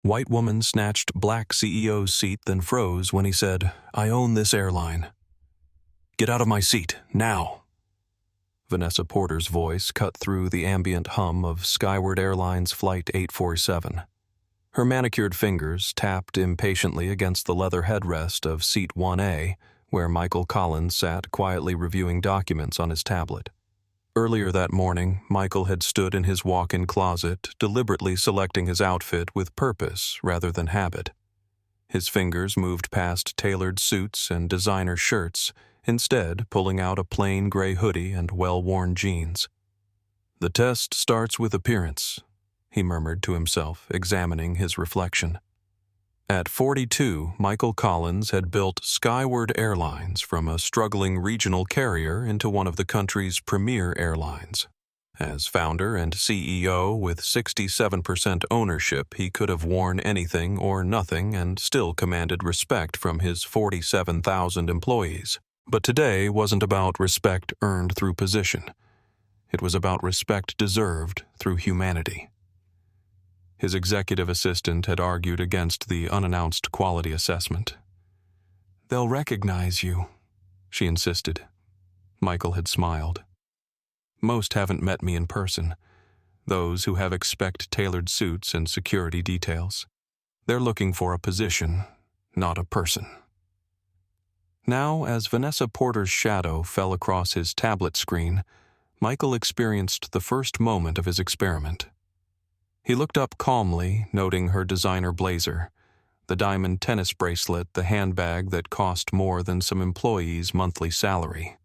White woman snatched black CEO's seat, then froze when he said, "I own this airline." "Get out of my seat, now." Vanessa Porter's voice cut through the ambient hum of Skyward Airlines Flight 847. Her manicured fingers tapped impatiently against the leather headrest of Seat 1A, where Michael Collins sat quietly reviewing documents on his tablet. Earlier that morning, Michael had stood in his walk-in closet, deliberately selecting his outfit with purpose rather than habit. His fingers moved past tailored suits and designer shirts, instead pulling out a plain gray hoodie and well-worn jeans. "The test starts with appearance," he murmured to himself, examining his reflection. At 42, Michael Collins had built Skyward Airlines from a struggling regional carrier into one of the country's premier airlines. As founder and CEO with 67% ownership, he could have worn anything or nothing and still commanded respect from his 47,000 employees. But today wasn't about respect earned through position. It was about respect deserved through humanity. His executive assistant had argued against the unannounced quality assessment. "They'll recognize you," she insisted. Michael had smiled. "Most haven't met me in person. Those who have expect tailored suits and security details. They're looking for a position, not a person." Now, as Vanessa Porter's shadow fell across his tablet screen, Michael experienced the first moment of his experiment. He looked up calmly, noting her designer blazer, the diamond tennis bracelet, the handbag that cost more than some employees' monthly salary.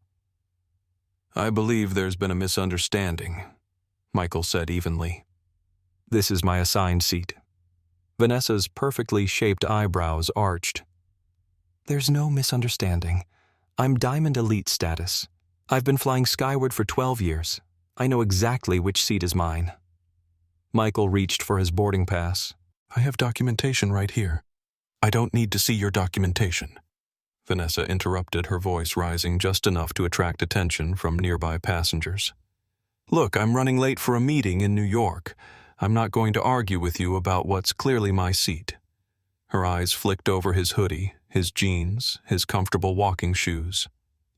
"I believe there's been a misunderstanding," Michael said evenly. "This is my assigned seat." Vanessa's perfectly shaped eyebrows arched. "There's no misunderstanding. I'm Diamond Elite status. I've been flying Skyward for 12 years. I know exactly which seat is mine." Michael reached for his boarding pass. "I have documentation right here." "I don't need to see your documentation," Vanessa interrupted, her voice rising just enough to attract attention from nearby passengers. "Look, I'm running late for a meeting in New York. I'm not going to argue with you about what's clearly my seat." Her eyes flicked over his hoodie, his jeans, his comfortable walking shoes.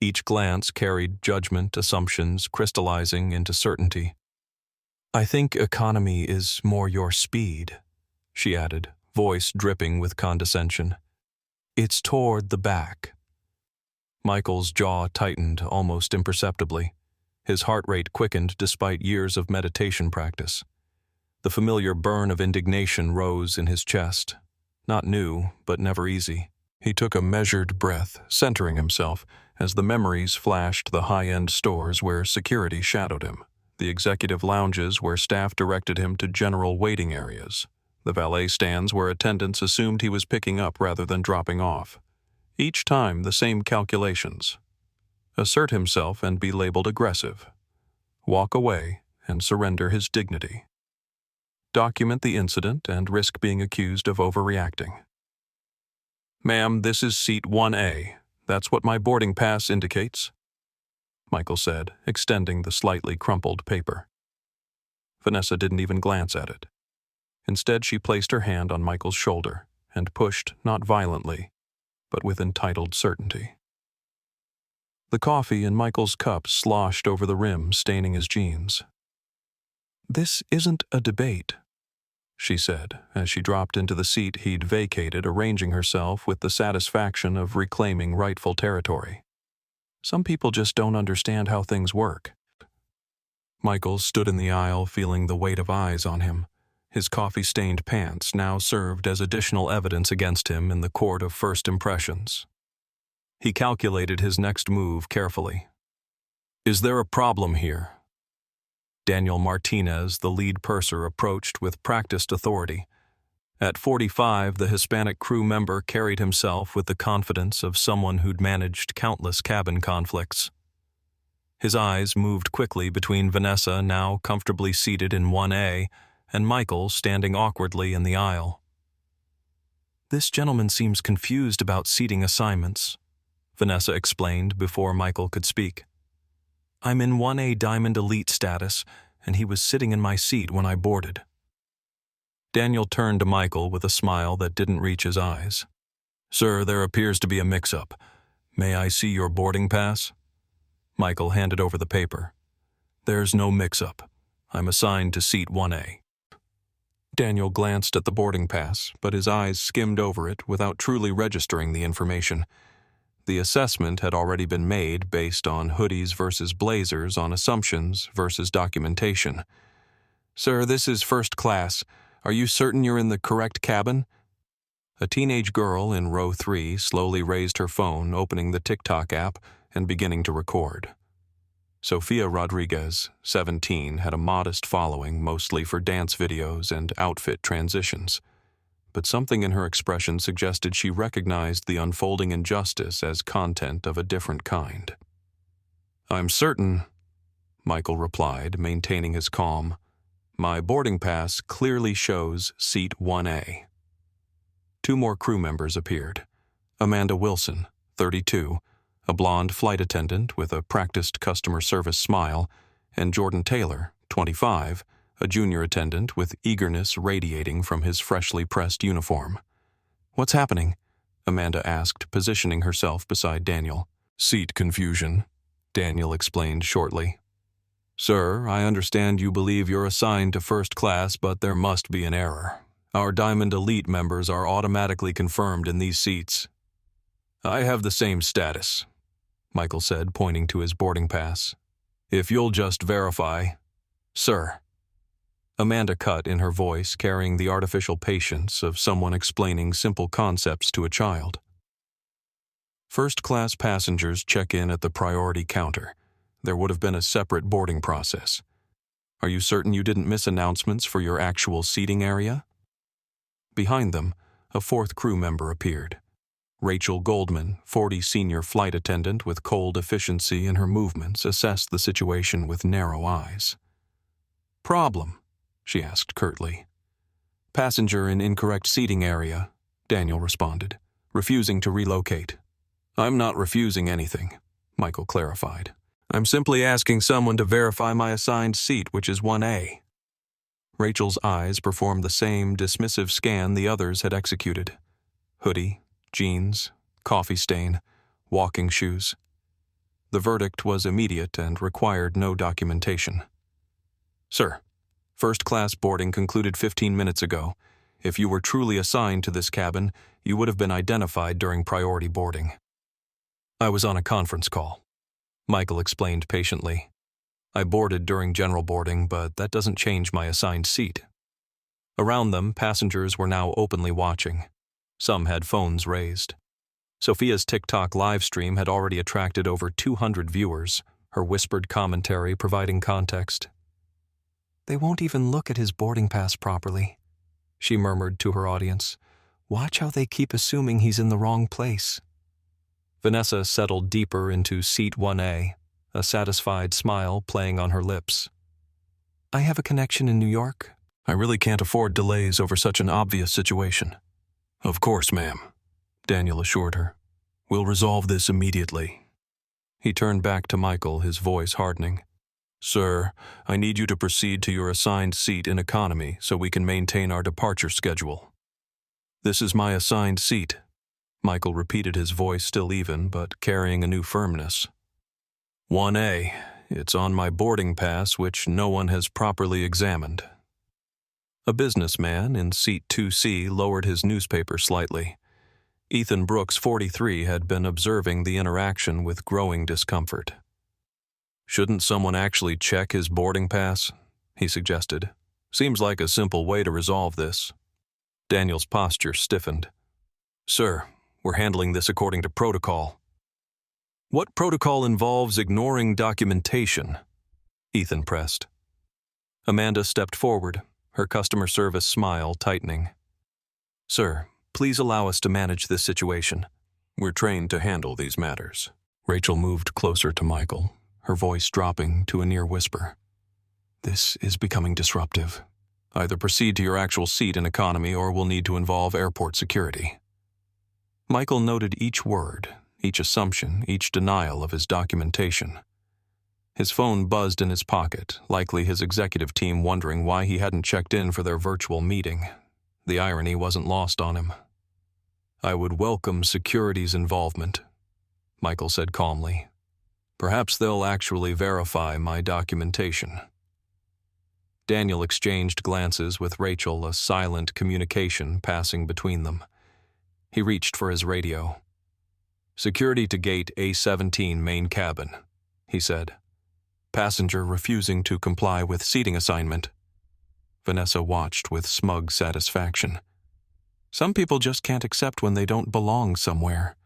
Each glance carried judgment, assumptions crystallizing into certainty. "I think economy is more your speed," she added, voice dripping with condescension. "It's toward the back." Michael's jaw tightened almost imperceptibly. His heart rate quickened despite years of meditation practice. The familiar burn of indignation rose in his chest. Not new, but never easy. He took a measured breath, centering himself, as the memories flashed the high-end stores where security shadowed him, the executive lounges where staff directed him to general waiting areas, the valet stands where attendants assumed he was picking up rather than dropping off. Each time the same calculations. Assert himself and be labeled aggressive. Walk away and surrender his dignity. Document the incident and risk being accused of overreacting. "Ma'am, this is seat 1A. That's what my boarding pass indicates," Michael said, extending the slightly crumpled paper. Vanessa didn't even glance at it. Instead, she placed her hand on Michael's shoulder and pushed not violently, but with entitled certainty. The coffee in Michael's cup sloshed over the rim, staining his jeans. "This isn't a debate," she said, as she dropped into the seat he'd vacated, arranging herself with the satisfaction of reclaiming rightful territory. "Some people just don't understand how things work." Michael stood in the aisle, feeling the weight of eyes on him. His coffee-stained pants now served as additional evidence against him in the court of first impressions. He calculated his next move carefully. "Is there a problem here?" Daniel Martinez, the lead purser, approached with practiced authority. At 45, the Hispanic crew member carried himself with the confidence of someone who'd managed countless cabin conflicts. His eyes moved quickly between Vanessa, now comfortably seated in 1A, and Michael standing awkwardly in the aisle. "This gentleman seems confused about seating assignments," Vanessa explained before Michael could speak. "I'm in 1A Diamond Elite status, and he was sitting in my seat when I boarded." Daniel turned to Michael with a smile that didn't reach his eyes. "Sir, there appears to be a mix-up. May I see your boarding pass?" Michael handed over the paper. "There's no mix-up. I'm assigned to seat 1A. Daniel glanced at the boarding pass, but his eyes skimmed over it without truly registering the information. The assessment had already been made based on hoodies versus blazers on assumptions versus documentation. "Sir, this is first class. Are you certain you're in the correct cabin?" A teenage girl in row 3 slowly raised her phone, opening the TikTok app and beginning to record. Sofia Rodriguez, 17, had a modest following, mostly for dance videos and outfit transitions. But something in her expression suggested she recognized the unfolding injustice as content of a different kind. "I'm certain," Michael replied, maintaining his calm. "My boarding pass clearly shows seat 1A. 2 more crew members appeared. Amanda Wilson, 32, a blonde flight attendant with a practiced customer service smile, and Jordan Taylor, 25, a junior attendant with eagerness radiating from his freshly pressed uniform. "What's happening?" Amanda asked, positioning herself beside Daniel. "Seat confusion," Daniel explained shortly. "Sir, I understand you believe you're assigned to first class, but there must be an error. Our Diamond Elite members are automatically confirmed in these seats." "I have the same status," Michael said, pointing to his boarding pass. "If you'll just verify." "Sir." Amanda cut in her voice, carrying the artificial patience of someone explaining simple concepts to a child. "First-class passengers check in at the priority counter. There would have been a separate boarding process. Are you certain you didn't miss announcements for your actual seating area?" Behind them, a 4th crew member appeared. Rachel Goldman, 40 senior flight attendant with cold efficiency in her movements, assessed the situation with narrow eyes. "Problem?" she asked curtly. "Passenger in incorrect seating area," Daniel responded, refusing to relocate. "I'm not refusing anything," Michael clarified. "I'm simply asking someone to verify my assigned seat, which is 1A. Rachel's eyes performed the same dismissive scan the others had executed. Hoodie, jeans, coffee stain, walking shoes. The verdict was immediate and required no documentation. "Sir, first-class boarding concluded 15 minutes ago. If you were truly assigned to this cabin, you would have been identified during priority boarding." "I was on a conference call," Michael explained patiently. "I boarded during general boarding, but that doesn't change my assigned seat." Around them, passengers were now openly watching. Some had phones raised. Sophia's TikTok live stream had already attracted over 200 viewers, her whispered commentary providing context. "They won't even look at his boarding pass properly," she murmured to her audience. "Watch how they keep assuming he's in the wrong place." Vanessa settled deeper into seat 1A, a satisfied smile playing on her lips. "I have a connection in New York. I really can't afford delays over such an obvious situation." "Of course, ma'am," Daniel assured her. "We'll resolve this immediately." He turned back to Michael, his voice hardening. "Sir, I need you to proceed to your assigned seat in economy so we can maintain our departure schedule." "This is my assigned seat," Michael repeated, his voice still even, but carrying a new firmness. 1A, it's on my boarding pass, which no one has properly examined." A businessman in seat 2C lowered his newspaper slightly. Ethan Brooks, 43, had been observing the interaction with growing discomfort. "Shouldn't someone actually check his boarding pass?" he suggested. "Seems like a simple way to resolve this." Daniel's posture stiffened. "Sir, we're handling this according to protocol." "What protocol involves ignoring documentation?" Ethan pressed. Amanda stepped forward, her customer service smile tightening. "Sir, please allow us to manage this situation. We're trained to handle these matters." Rachel moved closer to Michael, her voice dropping to a near whisper. "This is becoming disruptive. Either proceed to your actual seat in economy or we'll need to involve airport security." Michael noted each word, each assumption, each denial of his documentation. His phone buzzed in his pocket, likely his executive team wondering why he hadn't checked in for their virtual meeting, The irony wasn't lost on him. "I would welcome security's involvement," Michael said calmly. "Perhaps they'll actually verify my documentation." Daniel exchanged glances with Rachel, a silent communication passing between them. He reached for his radio. "Security to gate A17 main cabin," he said. "Passenger refusing to comply with seating assignment." Vanessa watched with smug satisfaction. Some people just can't accept when they don't belong somewhere.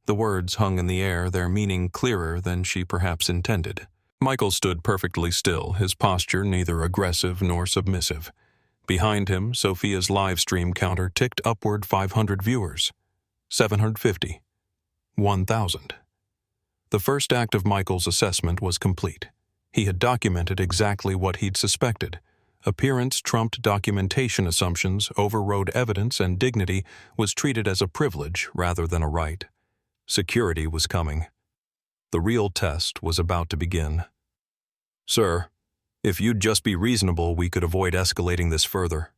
The words hung in the air, their meaning clearer than she perhaps intended. Michael stood perfectly still, his posture neither aggressive nor submissive. Behind him, Sophia's live stream counter ticked upward 500 viewers, 750, 1,000. The first act of Michael's assessment was complete. He had documented exactly what he'd suspected. Appearance trumped documentation assumptions, overrode evidence, and dignity was treated as a privilege rather than a right. Security was coming. The real test was about to begin. "Sir, if you'd just be reasonable, we could avoid escalating this further."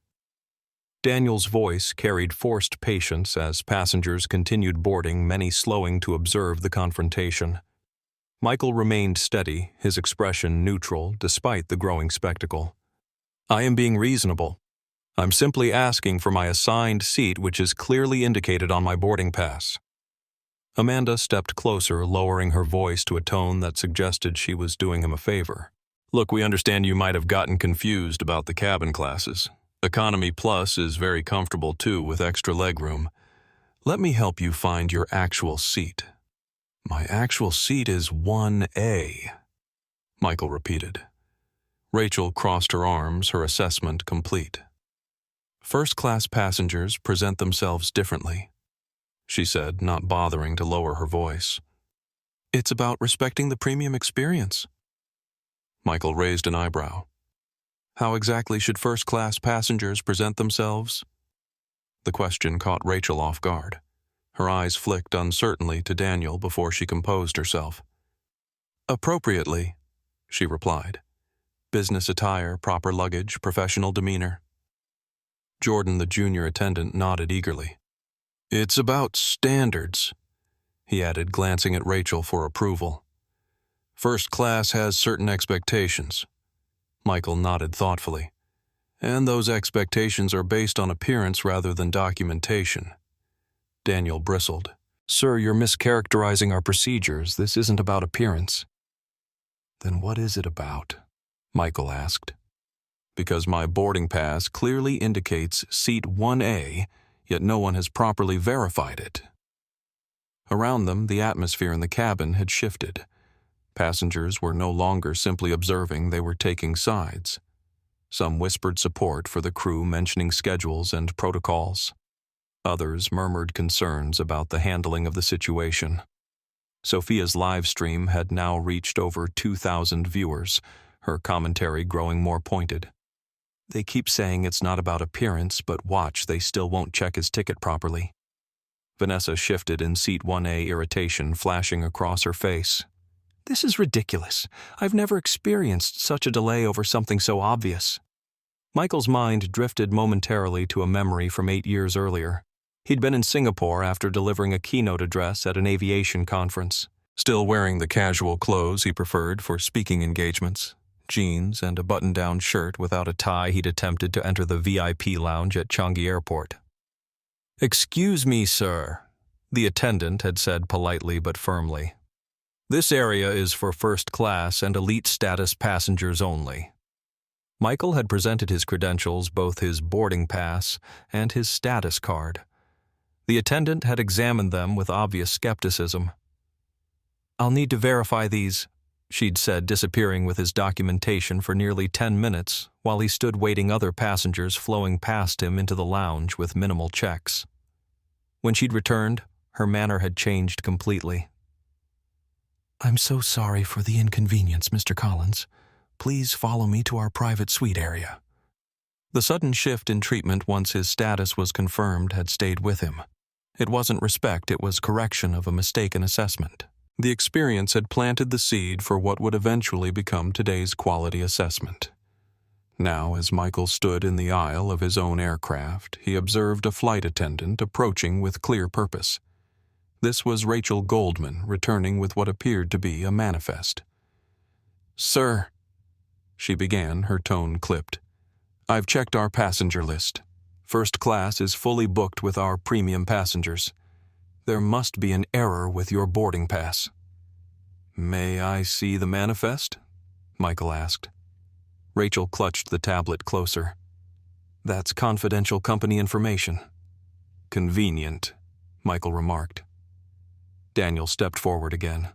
Daniel's voice carried forced patience as passengers continued boarding, many slowing to observe the confrontation. Michael remained steady, his expression neutral despite the growing spectacle. "I am being reasonable. I'm simply asking for my assigned seat, which is clearly indicated on my boarding pass." Amanda stepped closer, lowering her voice to a tone that suggested she was doing him a favor. "Look, we understand you might have gotten confused about the cabin classes. Economy Plus is very comfortable too, with extra legroom. Let me help you find your actual seat." "My actual seat is 1A," Michael repeated. Rachel crossed her arms, her assessment complete. "First-class passengers present themselves differently," she said, not bothering to lower her voice. "It's about respecting the premium experience." Michael raised an eyebrow. "How exactly should first-class passengers present themselves?" The question caught Rachel off guard. Her eyes flicked uncertainly to Daniel before she composed herself. "Appropriately," she replied. "Business attire, proper luggage, professional demeanor." Jordan, the junior attendant, nodded eagerly. "It's about standards," he added, glancing at Rachel for approval. "First class has certain expectations." Michael nodded thoughtfully. "And those expectations are based on appearance rather than documentation." Daniel bristled. "Sir, you're mischaracterizing our procedures. This isn't about appearance." "Then what is it about?" Michael asked. "Because my boarding pass clearly indicates seat 1A, yet no one has properly verified it." Around them, the atmosphere in the cabin had shifted. Passengers were no longer simply observing, they were taking sides. Some whispered support for the crew, mentioning schedules and protocols. Others murmured concerns about the handling of the situation. Sophia's live stream had now reached over 2,000 viewers, her commentary growing more pointed. "They keep saying it's not about appearance, but watch, they still won't check his ticket properly." Vanessa shifted in seat 1A, irritation flashing across her face. "This is ridiculous. I've never experienced such a delay over something so obvious." Michael's mind drifted momentarily to a memory from 8 years earlier. He'd been in Singapore after delivering a keynote address at an aviation conference, still wearing the casual clothes he preferred for speaking engagements. Jeans and a button-down shirt without a tie he'd attempted to enter the VIP lounge at Changi Airport. "Excuse me, sir," the attendant had said politely but firmly. "This area is for first-class and elite status passengers only." Michael had presented his credentials, both his boarding pass and his status card. The attendant had examined them with obvious skepticism. "I'll need to verify these," she'd said, disappearing with his documentation for nearly 10 minutes, while he stood waiting other passengers flowing past him into the lounge with minimal checks. When she'd returned, her manner had changed completely. "I'm so sorry for the inconvenience, Mr. Collins. Please follow me to our private suite area." The sudden shift in treatment once his status was confirmed had stayed with him. It wasn't respect, it was correction of a mistaken assessment. The experience had planted the seed for what would eventually become today's quality assessment. Now, as Michael stood in the aisle of his own aircraft, he observed a flight attendant approaching with clear purpose. This was Rachel Goldman, returning with what appeared to be a manifest. "Sir," she began, her tone clipped, "I've checked our passenger list. First class is fully booked with our premium passengers. There must be an error with your boarding pass." "May I see the manifest?" Michael asked. Rachel clutched the tablet closer. "That's confidential company information." "Convenient," Michael remarked. Daniel stepped forward again.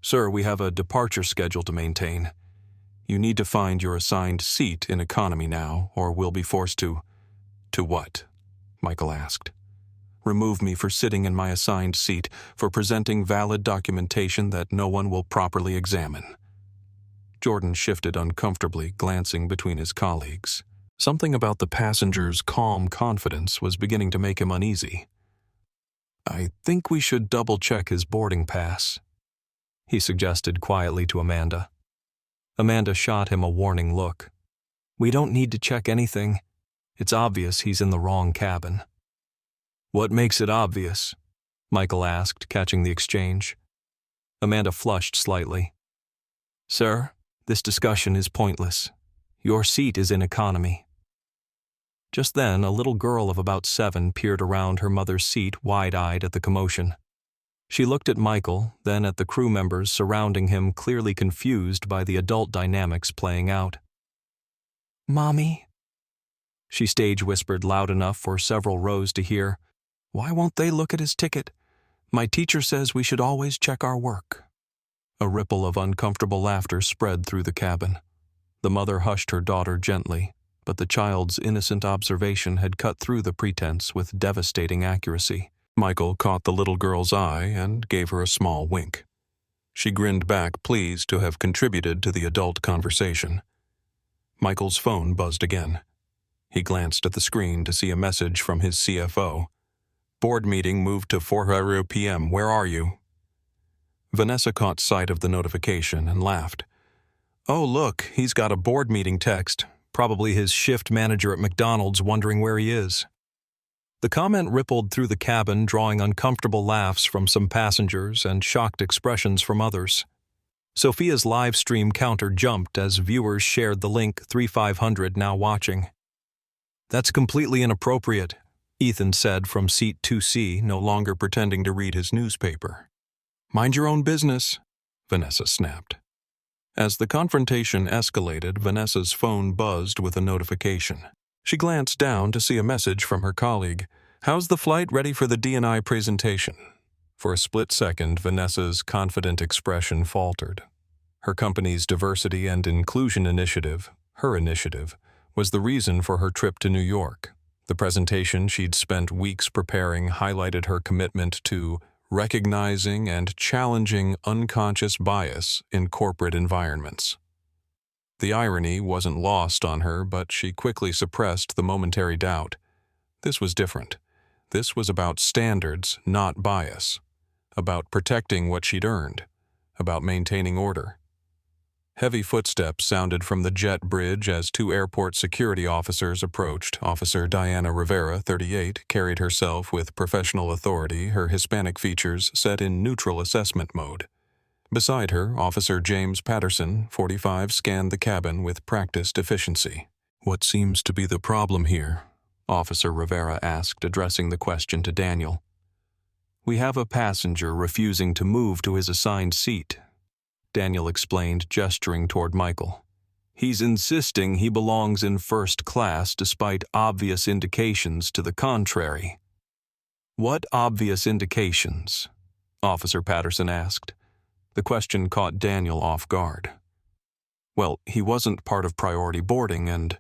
"Sir, we have a departure schedule to maintain. You need to find your assigned seat in economy now, or we'll be forced to—" "To what?" Michael asked. "Remove me for sitting in my assigned seat, for presenting valid documentation that no one will properly examine." Jordan shifted uncomfortably, glancing between his colleagues. Something about the passenger's calm confidence was beginning to make him uneasy. "I think we should double-check his boarding pass," he suggested quietly to Amanda. Amanda shot him a warning look. "We don't need to check anything. It's obvious he's in the wrong cabin." "What makes it obvious?" Michael asked, catching the exchange. Amanda flushed slightly. "Sir, this discussion is pointless. Your seat is in economy." Just then, a little girl of about 7 peered around her mother's seat, wide-eyed at the commotion. She looked at Michael, then at the crew members surrounding him, clearly confused by the adult dynamics playing out. "Mommy?" She stage-whispered loud enough for several rows to hear. "Why won't they look at his ticket? My teacher says we should always check our work." A ripple of uncomfortable laughter spread through the cabin. The mother hushed her daughter gently, but the child's innocent observation had cut through the pretense with devastating accuracy. Michael caught the little girl's eye and gave her a small wink. She grinned back, pleased to have contributed to the adult conversation. Michael's phone buzzed again. He glanced at the screen to see a message from his CFO. "Board meeting moved to 4 p.m. Where are you?" Vanessa caught sight of the notification and laughed. "Oh, look, he's got a board meeting text. Probably his shift manager at McDonald's wondering where he is." The comment rippled through the cabin, drawing uncomfortable laughs from some passengers and shocked expressions from others. Sophia's live stream counter jumped as viewers shared the link 3500 now watching. "That's completely inappropriate," Ethan said from seat 2C, no longer pretending to read his newspaper. "Mind your own business," Vanessa snapped. As the confrontation escalated, Vanessa's phone buzzed with a notification. She glanced down to see a message from her colleague. "How's the flight ready for the D&I presentation?" For a split second, Vanessa's confident expression faltered. Her company's diversity and inclusion initiative, her initiative, was the reason for her trip to New York. The presentation she'd spent weeks preparing highlighted her commitment to recognizing and challenging unconscious bias in corporate environments. The irony wasn't lost on her, but she quickly suppressed the momentary doubt. This was different. This was about standards, not bias. About protecting what she'd earned. About maintaining order. Heavy footsteps sounded from the jet bridge as 2 airport security officers approached. Officer Diana Rivera, 38, carried herself with professional authority, her Hispanic features set in neutral assessment mode. Beside her, Officer James Patterson, 45, scanned the cabin with practiced efficiency. "What seems to be the problem here?" Officer Rivera asked, addressing the question to Daniel. "We have a passenger refusing to move to his assigned seat," Daniel explained, gesturing toward Michael. "He's insisting he belongs in first class despite obvious indications to the contrary." "What obvious indications?" Officer Patterson asked. The question caught Daniel off guard. "Well, he wasn't part of priority boarding and—"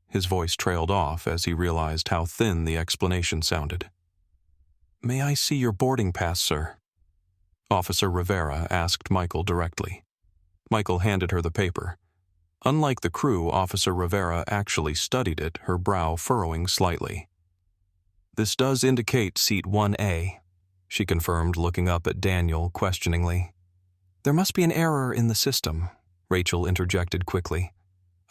His voice trailed off as he realized how thin the explanation sounded. "May I see your boarding pass, sir?" Officer Rivera asked Michael directly. Michael handed her the paper. Unlike the crew, Officer Rivera actually studied it, her brow furrowing slightly. "This does indicate seat 1A, she confirmed, looking up at Daniel questioningly. "There must be an error in the system," Rachel interjected quickly.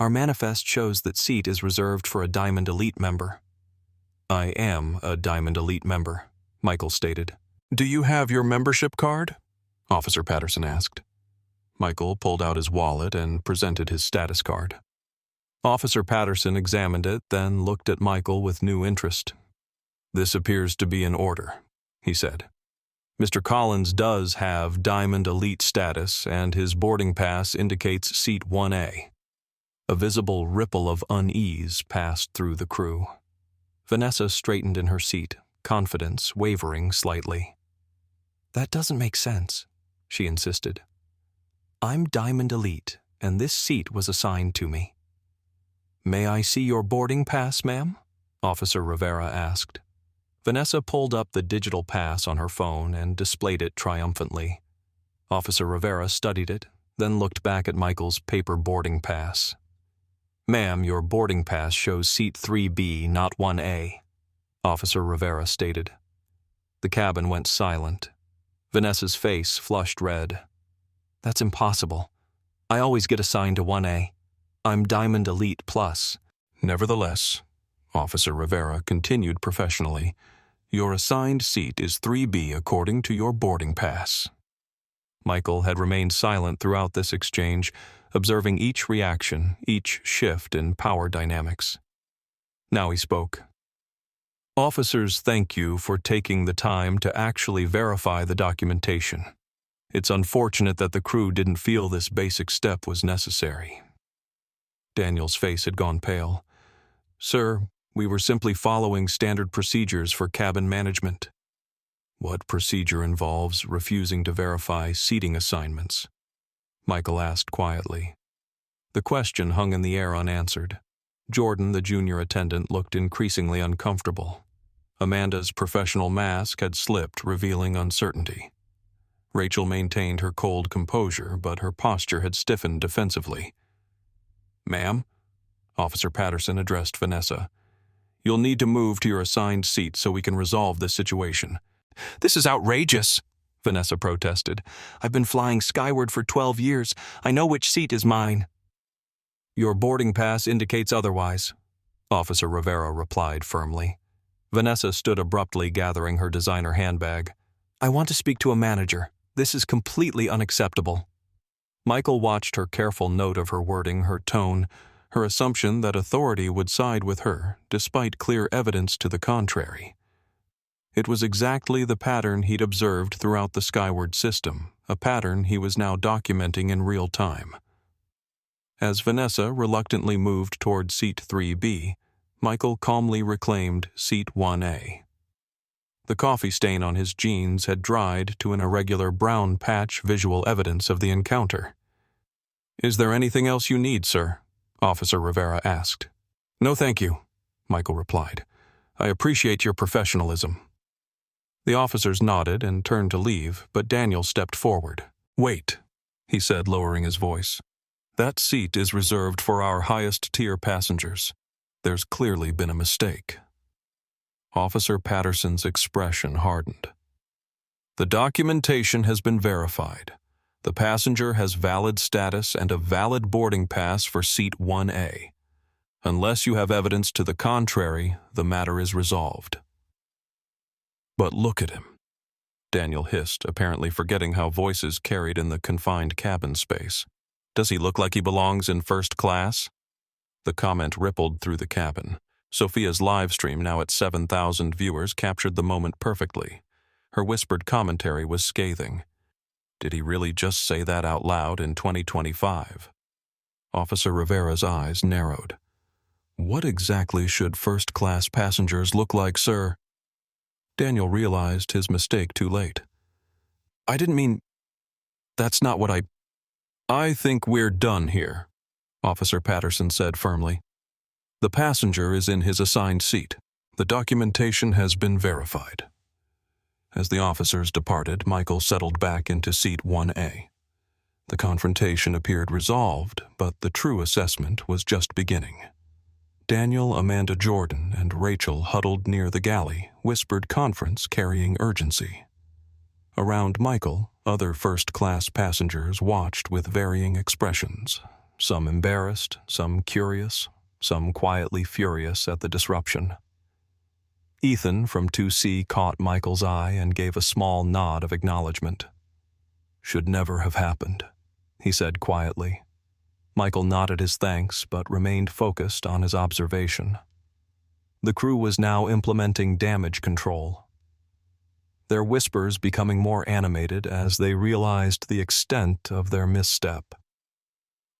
Our manifest shows that seat is reserved for a Diamond Elite member. I am a Diamond Elite member, Michael stated. Do you have your membership card? Officer Patterson asked. Michael pulled out his wallet and presented his status card. Officer Patterson examined it, then looked at Michael with new interest. This appears to be in order, he said. Mr. Collins does have Diamond Elite status, and his boarding pass indicates seat 1A. A visible ripple of unease passed through the crew. Vanessa straightened in her seat, confidence wavering slightly. That doesn't make sense, she insisted. I'm Diamond Elite, and this seat was assigned to me. May I see your boarding pass, ma'am? Officer Rivera asked. Vanessa pulled up the digital pass on her phone and displayed it triumphantly. Officer Rivera studied it, then looked back at Michael's paper boarding pass. Ma'am, your boarding pass shows seat 3B, not 1A, Officer Rivera stated. The cabin went silent. Vanessa's face flushed red. That's impossible. I always get assigned to 1A. I'm Diamond Elite Plus. Nevertheless, Officer Rivera continued professionally, your assigned seat is 3B according to your boarding pass. Michael had remained silent throughout this exchange, observing each reaction, each shift in power dynamics. Now he spoke. Officers, thank you for taking the time to actually verify the documentation. It's unfortunate that the crew didn't feel this basic step was necessary. Daniel's face had gone pale. Sir, we were simply following standard procedures for cabin management. What procedure involves refusing to verify seating assignments? Michael asked quietly. The question hung in the air unanswered. Jordan, the junior attendant, looked increasingly uncomfortable. Amanda's professional mask had slipped, revealing uncertainty. Rachel maintained her cold composure, but her posture had stiffened defensively. Ma'am, Officer Patterson addressed Vanessa. You'll need to move to your assigned seat so we can resolve this situation. This is outrageous, Vanessa protested. I've been flying Skyward for 12 years. I know which seat is mine. Your boarding pass indicates otherwise, Officer Rivera replied firmly. Vanessa stood abruptly, gathering her designer handbag. I want to speak to a manager. This is completely unacceptable. Michael watched her careful note of her wording, her tone, her assumption that authority would side with her, despite clear evidence to the contrary. It was exactly the pattern he'd observed throughout the Skyward system, a pattern he was now documenting in real time. As Vanessa reluctantly moved toward seat 3B, Michael calmly reclaimed seat 1A. The coffee stain on his jeans had dried to an irregular brown patch, visual evidence of the encounter. Is there anything else you need, sir? Officer Rivera asked. No, thank you, Michael replied. I appreciate your professionalism. The officers nodded and turned to leave, but Daniel stepped forward. Wait, he said, lowering his voice. That seat is reserved for our highest-tier passengers. There's clearly been a mistake. Officer Patterson's expression hardened. The documentation has been verified. The passenger has valid status and a valid boarding pass for seat 1A. Unless you have evidence to the contrary, the matter is resolved. But look at him, Daniel hissed, apparently forgetting how voices carried in the confined cabin space. Does he look like he belongs in first class? The comment rippled through the cabin. Sophia's live stream, now at 7,000 viewers, captured the moment perfectly. Her whispered commentary was scathing. Did he really just say that out loud in 2025? Officer Rivera's eyes narrowed. What exactly should first-class passengers look like, sir? Daniel realized his mistake too late. I didn't mean... That's not what I think we're done here, Officer Patterson said firmly. The passenger is in his assigned seat. The documentation has been verified. As the officers departed, Michael settled back into seat 1A. The confrontation appeared resolved, but the true assessment was just beginning. Daniel, Amanda Jordan, and Rachel, huddled near the galley, whispered conference carrying urgency. Around Michael, other first-class passengers watched with varying expressions. some embarrassed, some curious, some quietly furious at the disruption. Ethan from 2C caught Michael's eye and gave a small nod of acknowledgement. "Should never have happened," he said quietly. Michael nodded his thanks but remained focused on his observation. The crew was now implementing damage control, their whispers becoming more animated as they realized the extent of their misstep.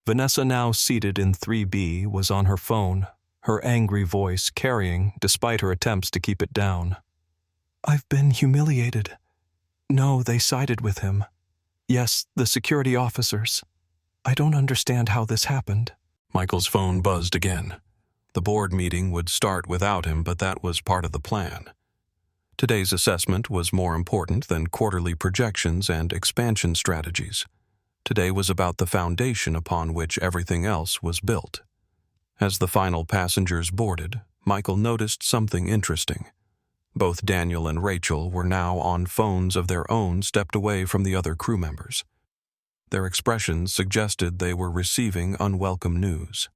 Vanessa, now seated in 3B, was on her phone, her angry voice carrying despite her attempts to keep it down. "I've been humiliated. No, they sided with him. Yes, the security officers. I don't understand how this happened." Michael's phone buzzed again. The board meeting would start without him, but that was part of the plan. Today's assessment was more important than quarterly projections and expansion strategies. Today was about the foundation upon which everything else was built. As the final passengers boarded, Michael noticed something interesting. Both Daniel and Rachel were now on phones of their own, stepped away from the other crew members. Their expressions suggested they were receiving unwelcome news.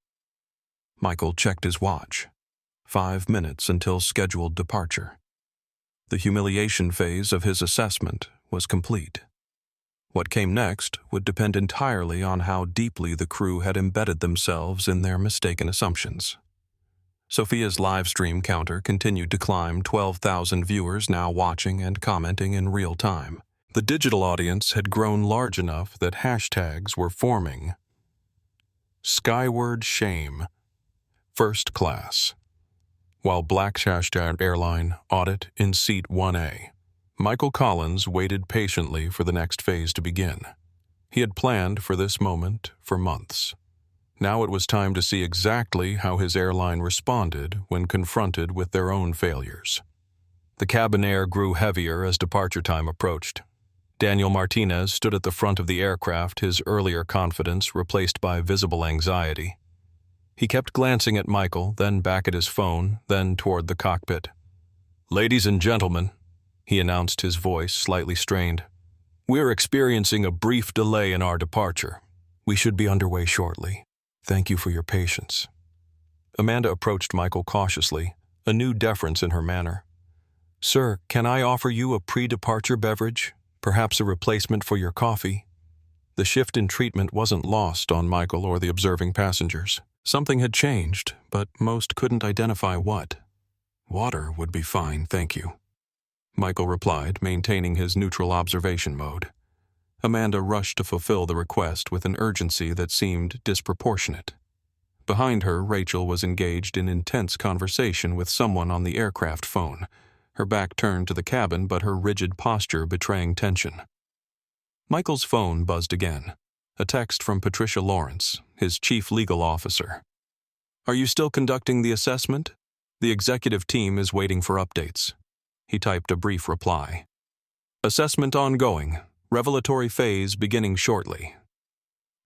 Michael checked his watch. 5 minutes until scheduled departure. The humiliation phase of his assessment was complete. What came next would depend entirely on how deeply the crew had embedded themselves in their mistaken assumptions. Sophia's live stream counter continued to climb, 12,000 viewers now watching and commenting in real time. The digital audience had grown large enough that hashtags were forming. Skyward Shame. First Class. While Black Airline audit in seat 1A. Michael Collins waited patiently for the next phase to begin. He had planned for this moment for months. Now it was time to see exactly how his airline responded when confronted with their own failures. The cabin air grew heavier as departure time approached. Daniel Martinez stood at the front of the aircraft, his earlier confidence replaced by visible anxiety. He kept glancing at Michael, then back at his phone, then toward the cockpit. "Ladies and gentlemen," he announced, his voice slightly strained, "we're experiencing a brief delay in our departure. We should be underway shortly. Thank you for your patience." Amanda approached Michael cautiously, a new deference in her manner. "Sir, can I offer you a pre-departure beverage? Perhaps a replacement for your coffee?" The shift in treatment wasn't lost on Michael or the observing passengers. Something had changed, but most couldn't identify what. "Water would be fine, thank you," Michael replied, maintaining his neutral observation mode. Amanda rushed to fulfill the request with an urgency that seemed disproportionate. Behind her, Rachel was engaged in intense conversation with someone on the aircraft phone, her back turned to the cabin but her rigid posture betraying tension. Michael's phone buzzed again. A text from Patricia Lawrence, his chief legal officer. "Are you still conducting the assessment? The executive team is waiting for updates." He typed a brief reply. "Assessment ongoing. Revelatory phase beginning shortly."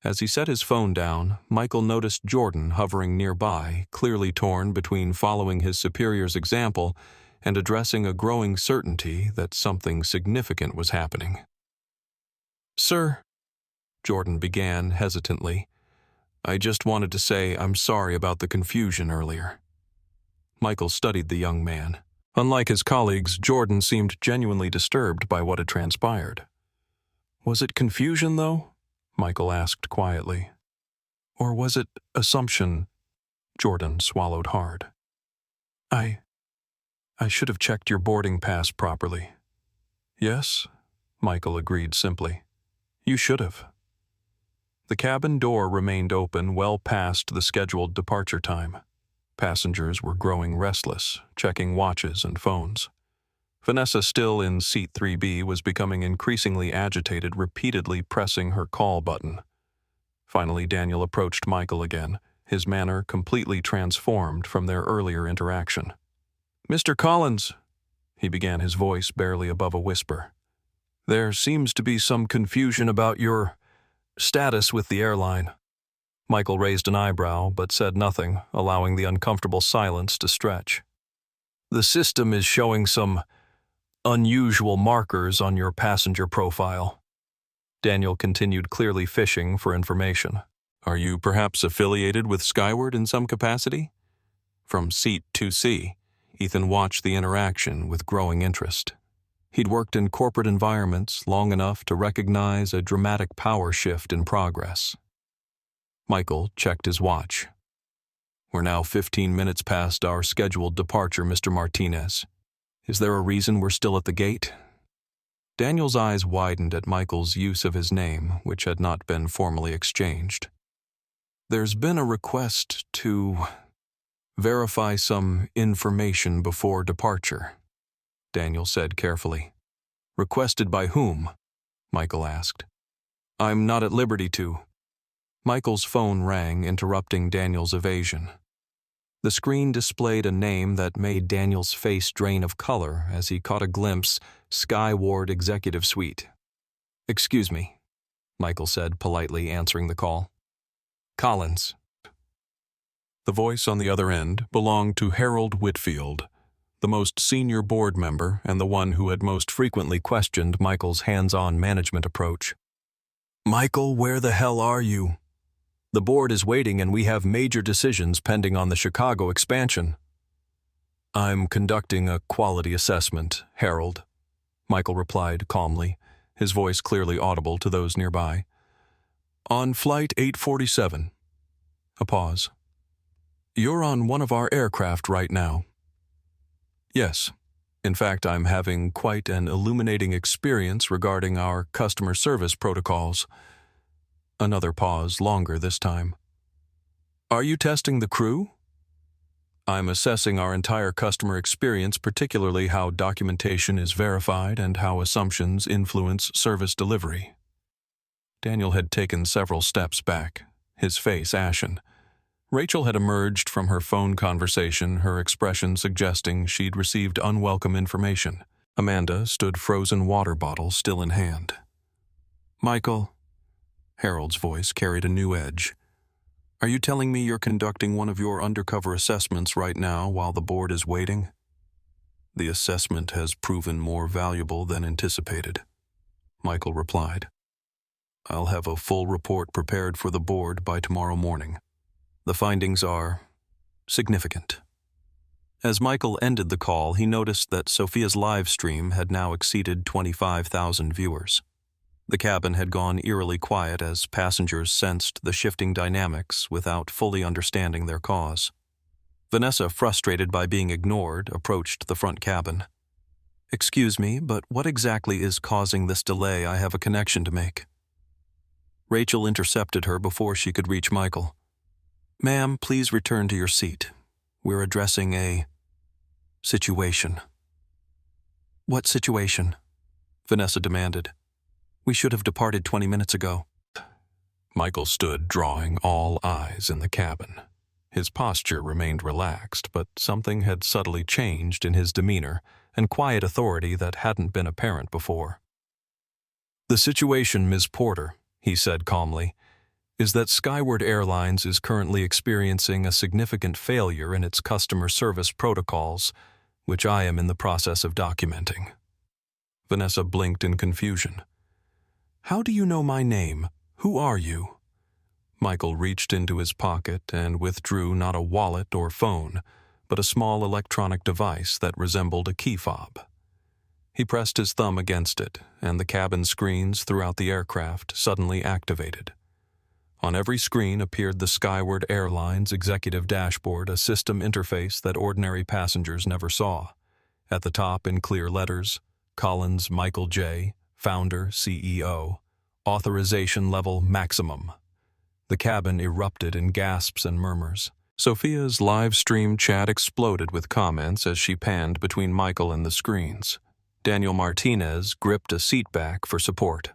As he set his phone down, Michael noticed Jordan hovering nearby, clearly torn between following his superior's example and addressing a growing certainty that something significant was happening. "Sir," Jordan began hesitantly, "I just wanted to say I'm sorry about the confusion earlier." Michael studied the young man. Unlike his colleagues, Jordan seemed genuinely disturbed by what had transpired. "Was it confusion, though?" Michael asked quietly. "Or was it assumption?" Jordan swallowed hard. I should have checked your boarding pass properly." "Yes," Michael agreed simply. "You should have." The cabin door remained open well past the scheduled departure time. Passengers were growing restless, checking watches and phones. Vanessa, still in seat 3B, was becoming increasingly agitated, repeatedly pressing her call button. Finally, Daniel approached Michael again, his manner completely transformed from their earlier interaction. "Mr. Collins," he began, his voice barely above a whisper, "there seems to be some confusion about your status with the airline." Michael raised an eyebrow but said nothing, allowing the uncomfortable silence to stretch. "The system is showing some unusual markers on your passenger profile." Daniel continued, clearly fishing for information. Are you perhaps affiliated with Skyward in some capacity? From seat 2C, Ethan watched the interaction with growing interest. He'd worked in corporate environments long enough to recognize a dramatic power shift in progress. Michael checked his watch. We're now 15 minutes past our scheduled departure, Mr. Martinez. Is there a reason we're still at the gate? Daniel's eyes widened at Michael's use of his name, which had not been formally exchanged. There's been a request to verify some information before departure, Daniel said carefully. Requested by whom? Michael asked. I'm not at liberty to. Michael's phone rang, interrupting Daniel's evasion. The screen displayed a name that made Daniel's face drain of color as he caught a glimpse, Skyward Executive Suite. Excuse me, Michael said politely, answering the call. Collins. The voice on the other end belonged to Harold Whitfield, the most senior board member and the one who had most frequently questioned Michael's hands-on management approach. Michael, where the hell are you? The board is waiting and we have major decisions pending on the Chicago expansion. I'm conducting a quality assessment, Harold, Michael replied calmly, his voice clearly audible to those nearby. On Flight 847. A pause. You're on one of our aircraft right now. Yes. In fact, I'm having quite an illuminating experience regarding our customer service protocols. Another pause, longer this time. Are you testing the crew? I'm assessing our entire customer experience, particularly how documentation is verified and how assumptions influence service delivery. Daniel had taken several steps back, his face ashen. Rachel had emerged from her phone conversation, her expression suggesting she'd received unwelcome information. Amanda stood frozen water bottle still in hand. Michael, Harold's voice carried a new edge. Are you telling me you're conducting one of your undercover assessments right now while the board is waiting? The assessment has proven more valuable than anticipated, Michael replied. I'll have a full report prepared for the board by tomorrow morning. The findings are significant. As Michael ended the call, he noticed that Sophia's live stream had now exceeded 25,000 viewers. The cabin had gone eerily quiet as passengers sensed the shifting dynamics without fully understanding their cause. Vanessa, frustrated by being ignored, approached the front cabin. Excuse me, but what exactly is causing this delay? I have a connection to make. Rachel intercepted her before she could reach Michael. Ma'am, please return to your seat. We're addressing a situation. What situation? Vanessa demanded. We should have departed 20 minutes ago. Michael stood, drawing all eyes in the cabin. His posture remained relaxed, but something had subtly changed in his demeanor and quiet authority that hadn't been apparent before. The situation, Ms. Porter, he said calmly, is that Skyward Airlines is currently experiencing a significant failure in its customer service protocols, which I am in the process of documenting. Vanessa blinked in confusion. How do you know my name? Who are you? Michael reached into his pocket and withdrew not a wallet or phone, but a small electronic device that resembled a key fob. He pressed his thumb against it, and the cabin screens throughout the aircraft suddenly activated. On every screen appeared the Skyward Airlines executive dashboard, a system interface that ordinary passengers never saw. At the top, in clear letters, Collins Michael J., Founder, CEO, Authorization Level Maximum. The cabin erupted in gasps and murmurs. Sophia's live stream chat exploded with comments as she panned between Michael and the screens. Daniel Martinez gripped a seat back for support.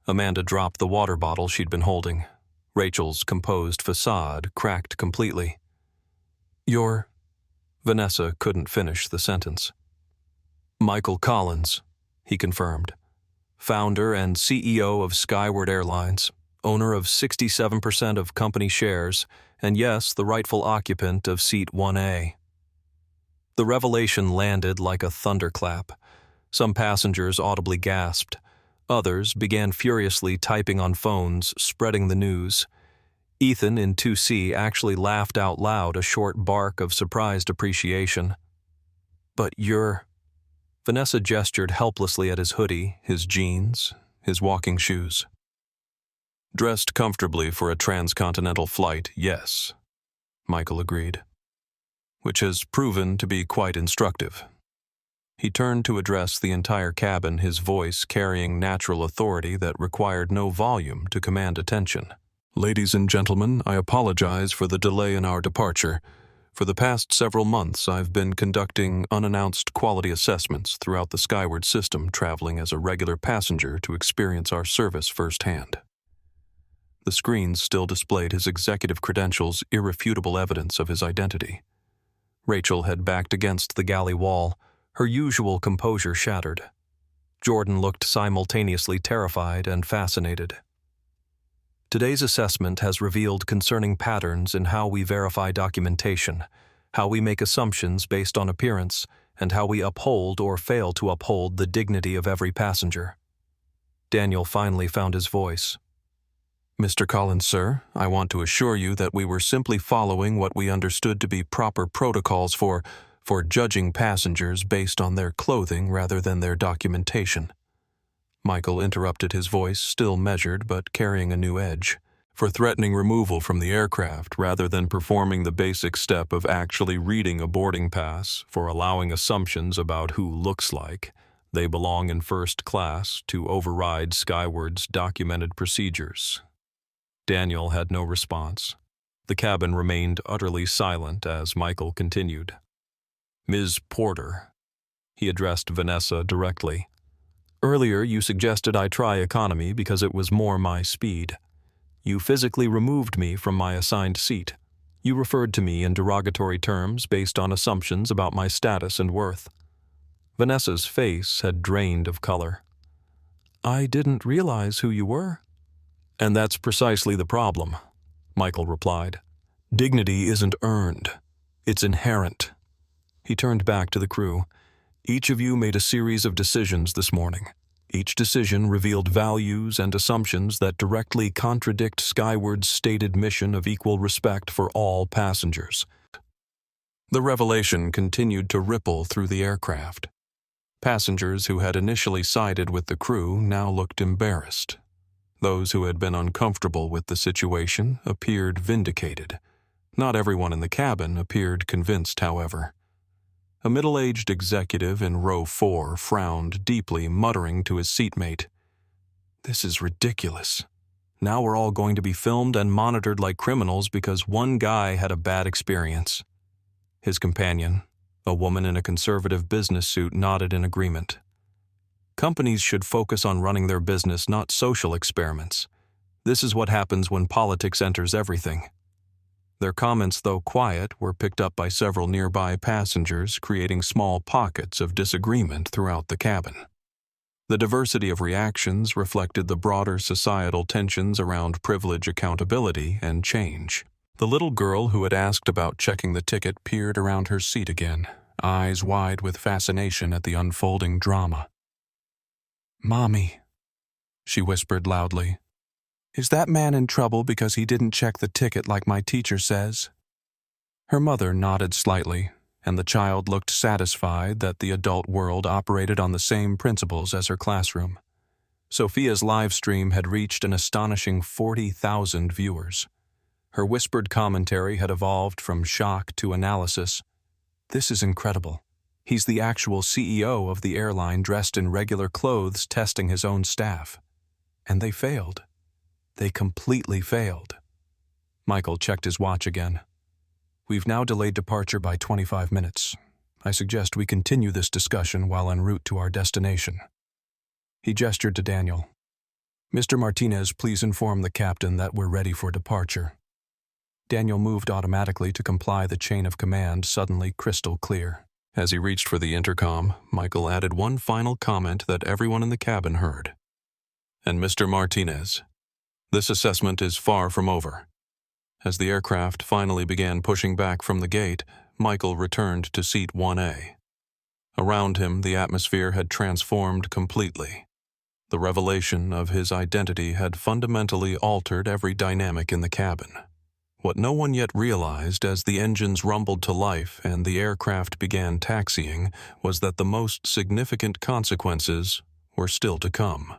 Amanda dropped the water bottle she'd been holding. Rachel's composed facade cracked completely. You're... Vanessa couldn't finish the sentence. Michael Collins, he confirmed. Founder and CEO of Skyward Airlines, owner of 67% of company shares, and yes, the rightful occupant of Seat 1A. The revelation landed like a thunderclap. Some passengers audibly gasped. Others began furiously typing on phones, spreading the news. Ethan in 2C actually laughed out loud, a short bark of surprised appreciation. "But you're—" Vanessa gestured helplessly at his hoodie, his jeans, his walking shoes. "Dressed comfortably for a transcontinental flight, yes," Michael agreed. "Which has proven to be quite instructive." He turned to address the entire cabin, his voice carrying natural authority that required no volume to command attention. "Ladies and gentlemen, I apologize for the delay in our departure. For the past several months, I've been conducting unannounced quality assessments throughout the Skyward system, traveling as a regular passenger to experience our service firsthand." The screens still displayed his executive credentials, irrefutable evidence of his identity. Rachel had backed against the galley wall, her usual composure shattered. Jordan looked simultaneously terrified and fascinated. "Today's assessment has revealed concerning patterns in how we verify documentation, how we make assumptions based on appearance, and how we uphold or fail to uphold the dignity of every passenger." Daniel finally found his voice. "Mr. Collins, sir, I want to assure you that we were simply following what we understood to be proper protocols for judging passengers based on their clothing rather than their documentation." Michael interrupted, his voice still measured but carrying a new edge. "For threatening removal from the aircraft rather than performing the basic step of actually reading a boarding pass, for allowing assumptions about who looks like they belong in first class to override Skyward's documented procedures." Daniel had no response. The cabin remained utterly silent as Michael continued. "Ms. Porter," he addressed Vanessa directly. "Earlier you suggested I try economy because it was more my speed. You physically removed me from my assigned seat. You referred to me in derogatory terms based on assumptions about my status and worth." Vanessa's face had drained of color. "I didn't realize who you were." "And that's precisely the problem," Michael replied. "Dignity isn't earned. It's inherent." He turned back to the crew. "Each of you made a series of decisions this morning. Each decision revealed values and assumptions that directly contradict Skyward's stated mission of equal respect for all passengers." The revelation continued to ripple through the aircraft. Passengers who had initially sided with the crew now looked embarrassed. Those who had been uncomfortable with the situation appeared vindicated. Not everyone in the cabin appeared convinced, however. A middle-aged executive in row 4 frowned deeply, muttering to his seatmate, "This is ridiculous. Now we're all going to be filmed and monitored like criminals because one guy had a bad experience." His companion, a woman in a conservative business suit, nodded in agreement. Companies should focus on running their business, not social experiments. This is what happens when politics enters everything. Their comments, though quiet, were picked up by several nearby passengers, creating small pockets of disagreement throughout the cabin. The diversity of reactions reflected the broader societal tensions around privilege, accountability, and change. The little girl who had asked about checking the ticket peered around her seat again, eyes wide with fascination at the unfolding drama. "Mommy," she whispered loudly, "is that man in trouble because he didn't check the ticket like my teacher says?" Her mother nodded slightly, and the child looked satisfied that the adult world operated on the same principles as her classroom. Sophia's live stream had reached an astonishing 40,000 viewers. Her whispered commentary had evolved from shock to analysis. "This is incredible. He's the actual CEO of the airline, dressed in regular clothes, testing his own staff. And they failed. They completely failed." Michael checked his watch again. "We've now delayed departure by 25 minutes. I suggest we continue this discussion while en route to our destination." He gestured to Daniel. "Mr. Martinez, please inform the captain that we're ready for departure." Daniel moved automatically to comply, the chain of command suddenly crystal clear. As he reached for the intercom, Michael added one final comment that everyone in the cabin heard. "And Mr. Martinez, this assessment is far from over." As the aircraft finally began pushing back from the gate, Michael returned to seat 1A. Around him, the atmosphere had transformed completely. The revelation of his identity had fundamentally altered every dynamic in the cabin. What no one yet realized as the engines rumbled to life and the aircraft began taxiing was that the most significant consequences were still to come.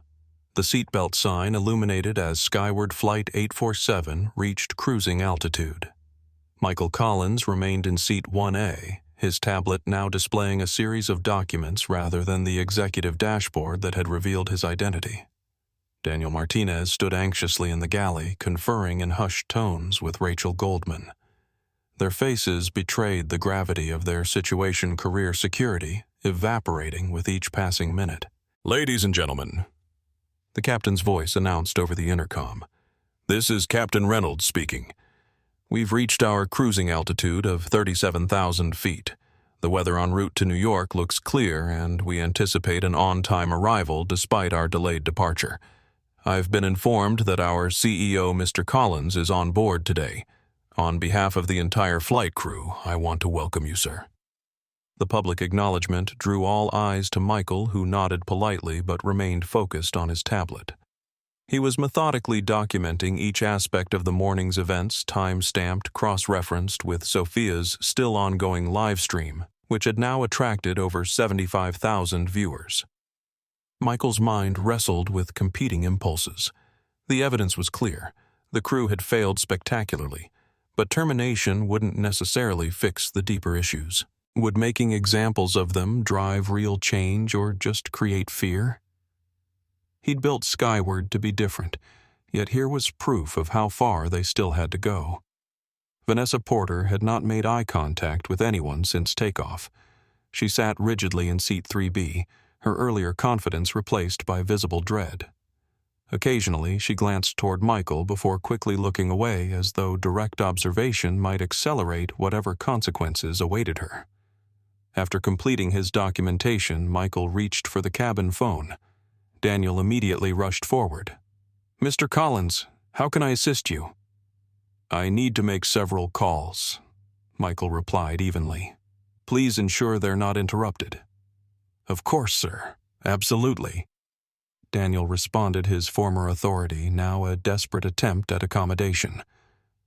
The seatbelt sign illuminated as Skyward Flight 847 reached cruising altitude. Michael Collins remained in seat 1A, his tablet now displaying a series of documents rather than the executive dashboard that had revealed his identity. Daniel Martinez stood anxiously in the galley, conferring in hushed tones with Rachel Goldman. Their faces betrayed the gravity of their situation career security, evaporating with each passing minute. "Ladies and gentlemen," the captain's voice announced over the intercom, "this is Captain Reynolds speaking. We've reached our cruising altitude of 37,000 feet. The weather en route to New York looks clear, and we anticipate an on-time arrival despite our delayed departure. I've been informed that our CEO, Mr. Collins, is on board today. On behalf of the entire flight crew, I want to welcome you, sir." The public acknowledgement drew all eyes to Michael, who nodded politely but remained focused on his tablet. He was methodically documenting each aspect of the morning's events, time-stamped, cross-referenced with Sophia's still ongoing live stream, which had now attracted over 75,000 viewers. Michael's mind wrestled with competing impulses. The evidence was clear. The crew had failed spectacularly, but termination wouldn't necessarily fix the deeper issues. Would making examples of them drive real change or just create fear? He'd built Skyward to be different, yet here was proof of how far they still had to go. Vanessa Porter had not made eye contact with anyone since takeoff. She sat rigidly in seat 3B, her earlier confidence replaced by visible dread. Occasionally, she glanced toward Michael before quickly looking away as though direct observation might accelerate whatever consequences awaited her. After completing his documentation, Michael reached for the cabin phone. Daniel immediately rushed forward. "Mr. Collins, how can I assist you?" "I need to make several calls," Michael replied evenly. "Please ensure they're not interrupted." "Of course, sir. Absolutely." Daniel responded, his former authority now a desperate attempt at accommodation.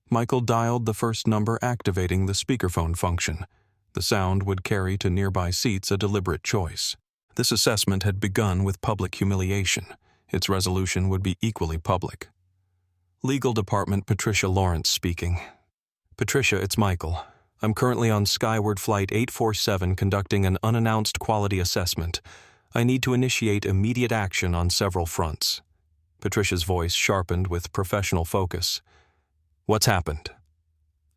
Michael dialed the first number, activating the speakerphone function. The sound would carry to nearby seats a deliberate choice. This assessment had begun with public humiliation. Its resolution would be equally public. Legal Department, Patricia Lawrence speaking. "Patricia, it's Michael. I'm currently on Skyward Flight 847 conducting an unannounced quality assessment. I need to initiate immediate action on several fronts." Patricia's voice sharpened with professional focus. "What's happened?"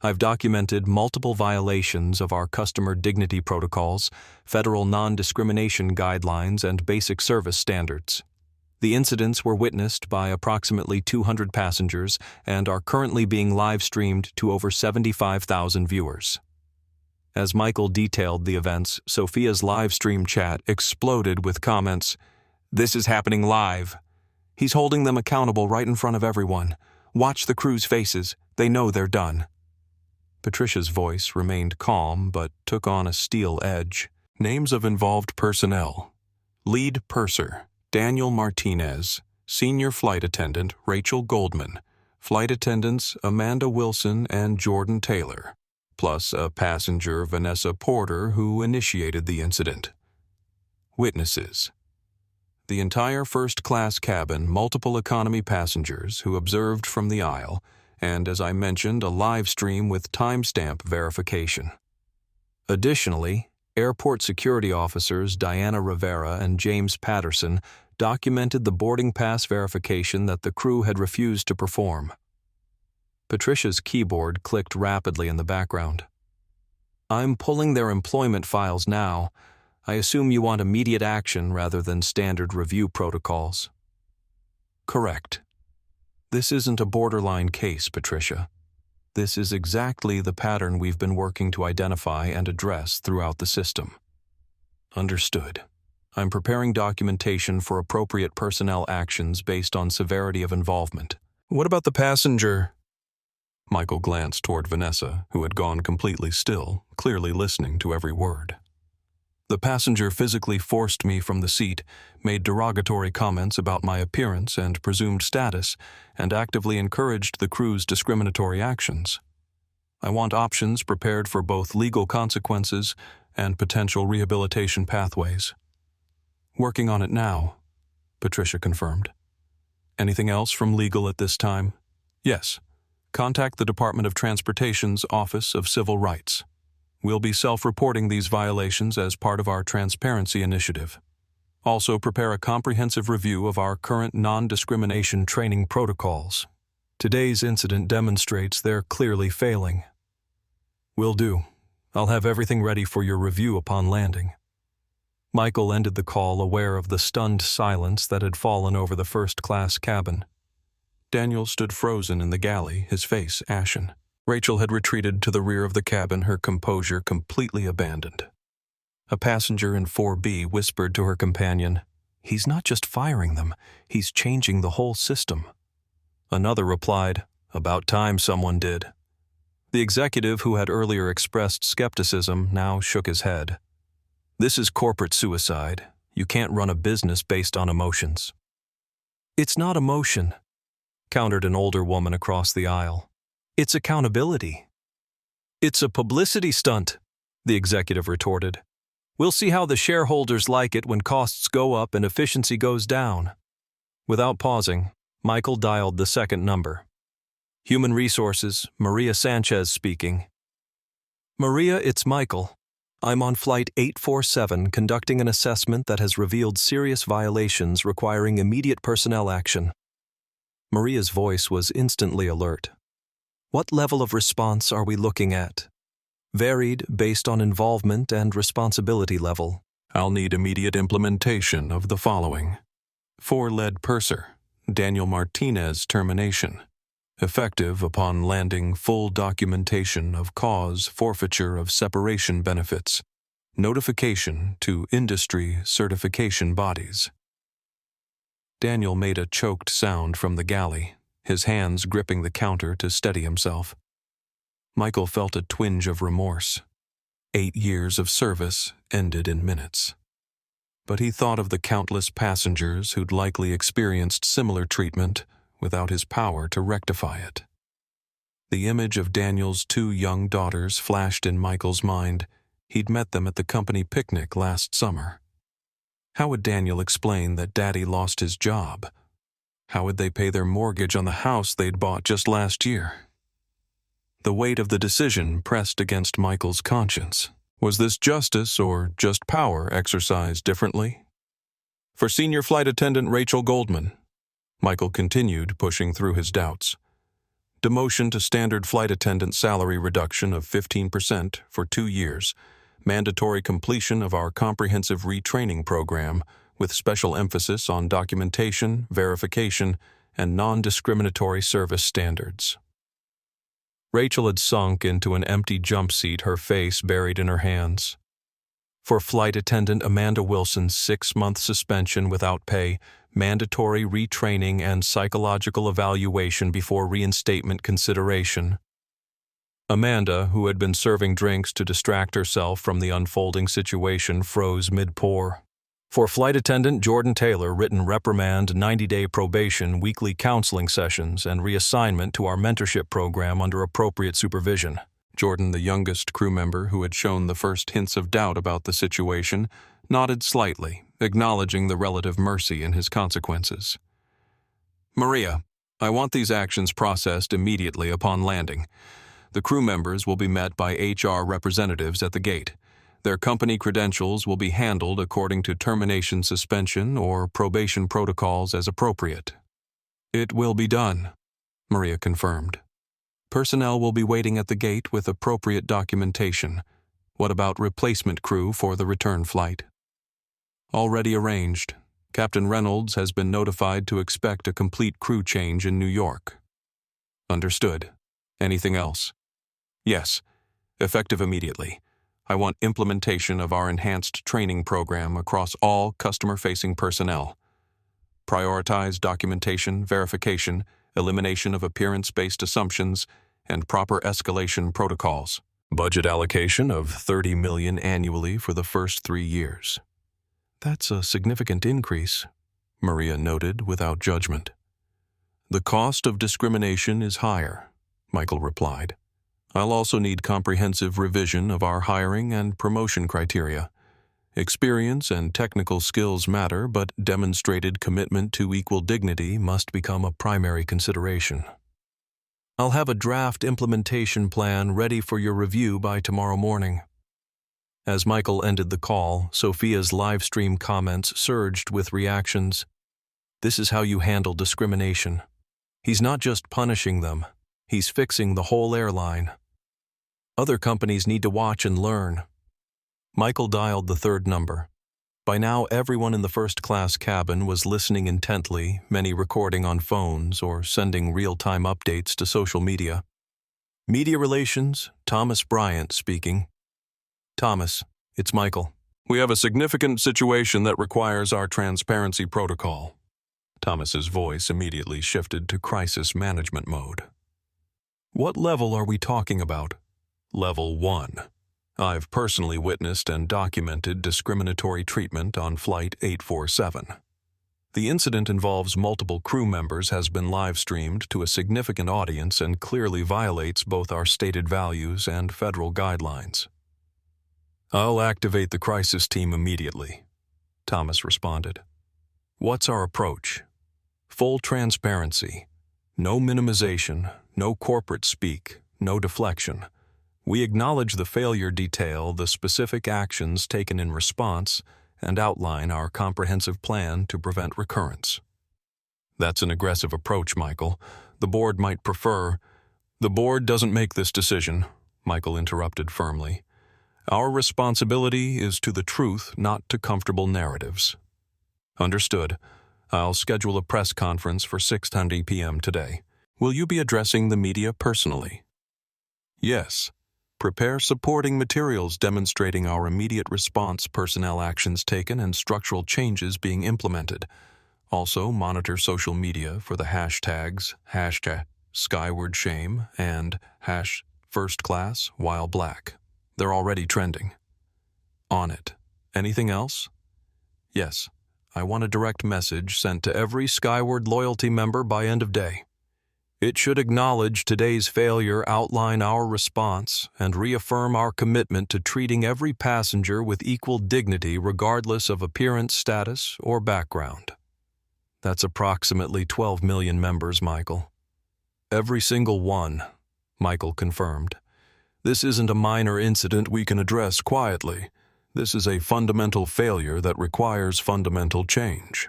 "I've documented multiple violations of our customer dignity protocols, federal non-discrimination guidelines, and basic service standards. The incidents were witnessed by approximately 200 passengers and are currently being live-streamed to over 75,000 viewers." As Michael detailed the events, Sophia's live-stream chat exploded with comments, "This is happening live. He's holding them accountable right in front of everyone. Watch the crew's faces. They know they're done." Patricia's voice remained calm but took on a steel edge. Names of involved personnel: Lead Purser, Daniel Martinez; Senior Flight Attendant, Rachel Goldman; Flight Attendants, Amanda Wilson and Jordan Taylor, plus a passenger, Vanessa Porter, who initiated the incident. Witnesses: the entire first-class cabin, multiple economy passengers who observed from the aisle, and, as I mentioned, a live stream with timestamp verification. Additionally, airport security officers Diana Rivera and James Patterson documented the boarding pass verification that the crew had refused to perform. Patricia's keyboard clicked rapidly in the background. "I'm pulling their employment files now. I assume you want immediate action rather than standard review protocols." "Correct. This isn't a borderline case, Patricia. This is exactly the pattern we've been working to identify and address throughout the system." "Understood. I'm preparing documentation for appropriate personnel actions based on severity of involvement." "What about the passenger?" Michael glanced toward Vanessa, who had gone completely still, clearly listening to every word. The passenger physically forced me from the seat, made derogatory comments about my appearance and presumed status, and actively encouraged the crew's discriminatory actions. I want options prepared for both legal consequences and potential rehabilitation pathways. Working on it now, Patricia confirmed. Anything else from legal at this time? Yes. Contact the Department of Transportation's Office of Civil Rights. We'll be self-reporting these violations as part of our transparency initiative. Also, prepare a comprehensive review of our current non-discrimination training protocols. Today's incident demonstrates they're clearly failing. Will do. I'll have everything ready for your review upon landing. Michael ended the call, aware of the stunned silence that had fallen over the first-class cabin. Daniel stood frozen in the galley, his face ashen. Rachel had retreated to the rear of the cabin, her composure completely abandoned. A passenger in 4B whispered to her companion, "He's not just firing them, he's changing the whole system." Another replied, "About time someone did." The executive who had earlier expressed skepticism now shook his head. "This is corporate suicide. You can't run a business based on emotions." "It's not emotion," countered an older woman across the aisle. "It's accountability." "It's a publicity stunt," the executive retorted. "We'll see how the shareholders like it when costs go up and efficiency goes down." Without pausing, Michael dialed the second number. "Human Resources, Maria Sanchez speaking." "Maria, it's Michael. I'm on Flight 847 conducting an assessment that has revealed serious violations requiring immediate personnel action." Maria's voice was instantly alert. "What level of response are we looking at?" "Varied based on involvement and responsibility level." "I'll need immediate implementation of the following. 4 lead purser, Daniel Martinez termination. Effective upon landing, full documentation of cause forfeiture of separation benefits. Notification to industry certification bodies." Daniel made a choked sound from the galley, his hands gripping the counter to steady himself. Michael felt a twinge of remorse. 8 years of service ended in minutes. But he thought of the countless passengers who'd likely experienced similar treatment without his power to rectify it. The image of Daniel's 2 young daughters flashed in Michael's mind. He'd met them at the company picnic last summer. How would Daniel explain that Daddy lost his job? How would they pay their mortgage on the house they'd bought just last year? The weight of the decision pressed against Michael's conscience. Was this justice or just power exercised differently? "For Senior Flight Attendant Rachel Goldman," Michael continued, pushing through his doubts. "Demotion to standard flight attendant salary reduction of 15% for 2 years. Mandatory completion of our comprehensive retraining program with special emphasis on documentation, verification, and non-discriminatory service standards." Rachel had sunk into an empty jump seat, her face buried in her hands. "For Flight Attendant Amanda Wilson's 6-month suspension without pay, mandatory retraining and psychological evaluation before reinstatement consideration." Amanda, who had been serving drinks to distract herself from the unfolding situation, froze mid-pour. "For Flight Attendant Jordan Taylor, written reprimand, 90-day probation, weekly counseling sessions, and reassignment to our mentorship program under appropriate supervision." Jordan, the youngest crew member who had shown the first hints of doubt about the situation, nodded slightly, acknowledging the relative mercy in his consequences. "Maria, I want these actions processed immediately upon landing. The crew members will be met by HR representatives at the gate. Their company credentials will be handled according to termination, suspension, or probation protocols as appropriate." "It will be done," Maria confirmed. "Personnel will be waiting at the gate with appropriate documentation. What about replacement crew for the return flight?" "Already arranged. Captain Reynolds has been notified to expect a complete crew change in New York." "Understood. Anything else?" "Yes. Effective immediately. I want implementation of our enhanced training program across all customer-facing personnel. Prioritize documentation, verification, elimination of appearance-based assumptions, and proper escalation protocols." Budget allocation of $30 million annually for the first 3 years. That's a significant increase, Maria noted without judgment. The cost of discrimination is higher, Michael replied. I'll also need comprehensive revision of our hiring and promotion criteria. Experience and technical skills matter, but demonstrated commitment to equal dignity must become a primary consideration. I'll have a draft implementation plan ready for your review by tomorrow morning. As Michael ended the call, Sophia's live-stream comments surged with reactions. This is how you handle discrimination. He's not just punishing them, he's fixing the whole airline. Other companies need to watch and learn. Michael dialed the third number. By now, everyone in the first-class cabin was listening intently, many recording on phones or sending real-time updates to social media. Media Relations, Thomas Bryant speaking. Thomas, it's Michael. We have a significant situation that requires our transparency protocol. Thomas's voice immediately shifted to crisis management mode. What level are we talking about? Level 1. I've personally witnessed and documented discriminatory treatment on Flight 847. The incident involves multiple crew members, has been live-streamed to a significant audience and clearly violates both our stated values and federal guidelines. I'll activate the crisis team immediately, Thomas responded. What's our approach? Full transparency. No minimization, no corporate speak, no deflection. We acknowledge the failure, detail the specific actions taken in response, and outline our comprehensive plan to prevent recurrence. That's an aggressive approach, Michael. The board might prefer— The board doesn't make this decision, Michael interrupted firmly. Our responsibility is to the truth, not to comfortable narratives. Understood. I'll schedule a press conference for 6:20 p.m. today. Will you be addressing the media personally? Yes. Prepare supporting materials demonstrating our immediate response, personnel actions taken, and structural changes being implemented. Also, monitor social media for the hashtags #SkywardShame and #FirstClassWhileBlack. They're already trending. On it. Anything else? Yes. I want a direct message sent to every Skyward loyalty member by end of day. It should acknowledge today's failure, outline our response, and reaffirm our commitment to treating every passenger with equal dignity regardless of appearance, status, or background. That's approximately 12 million members, Michael. Every single one, Michael confirmed. This isn't a minor incident we can address quietly. This is a fundamental failure that requires fundamental change.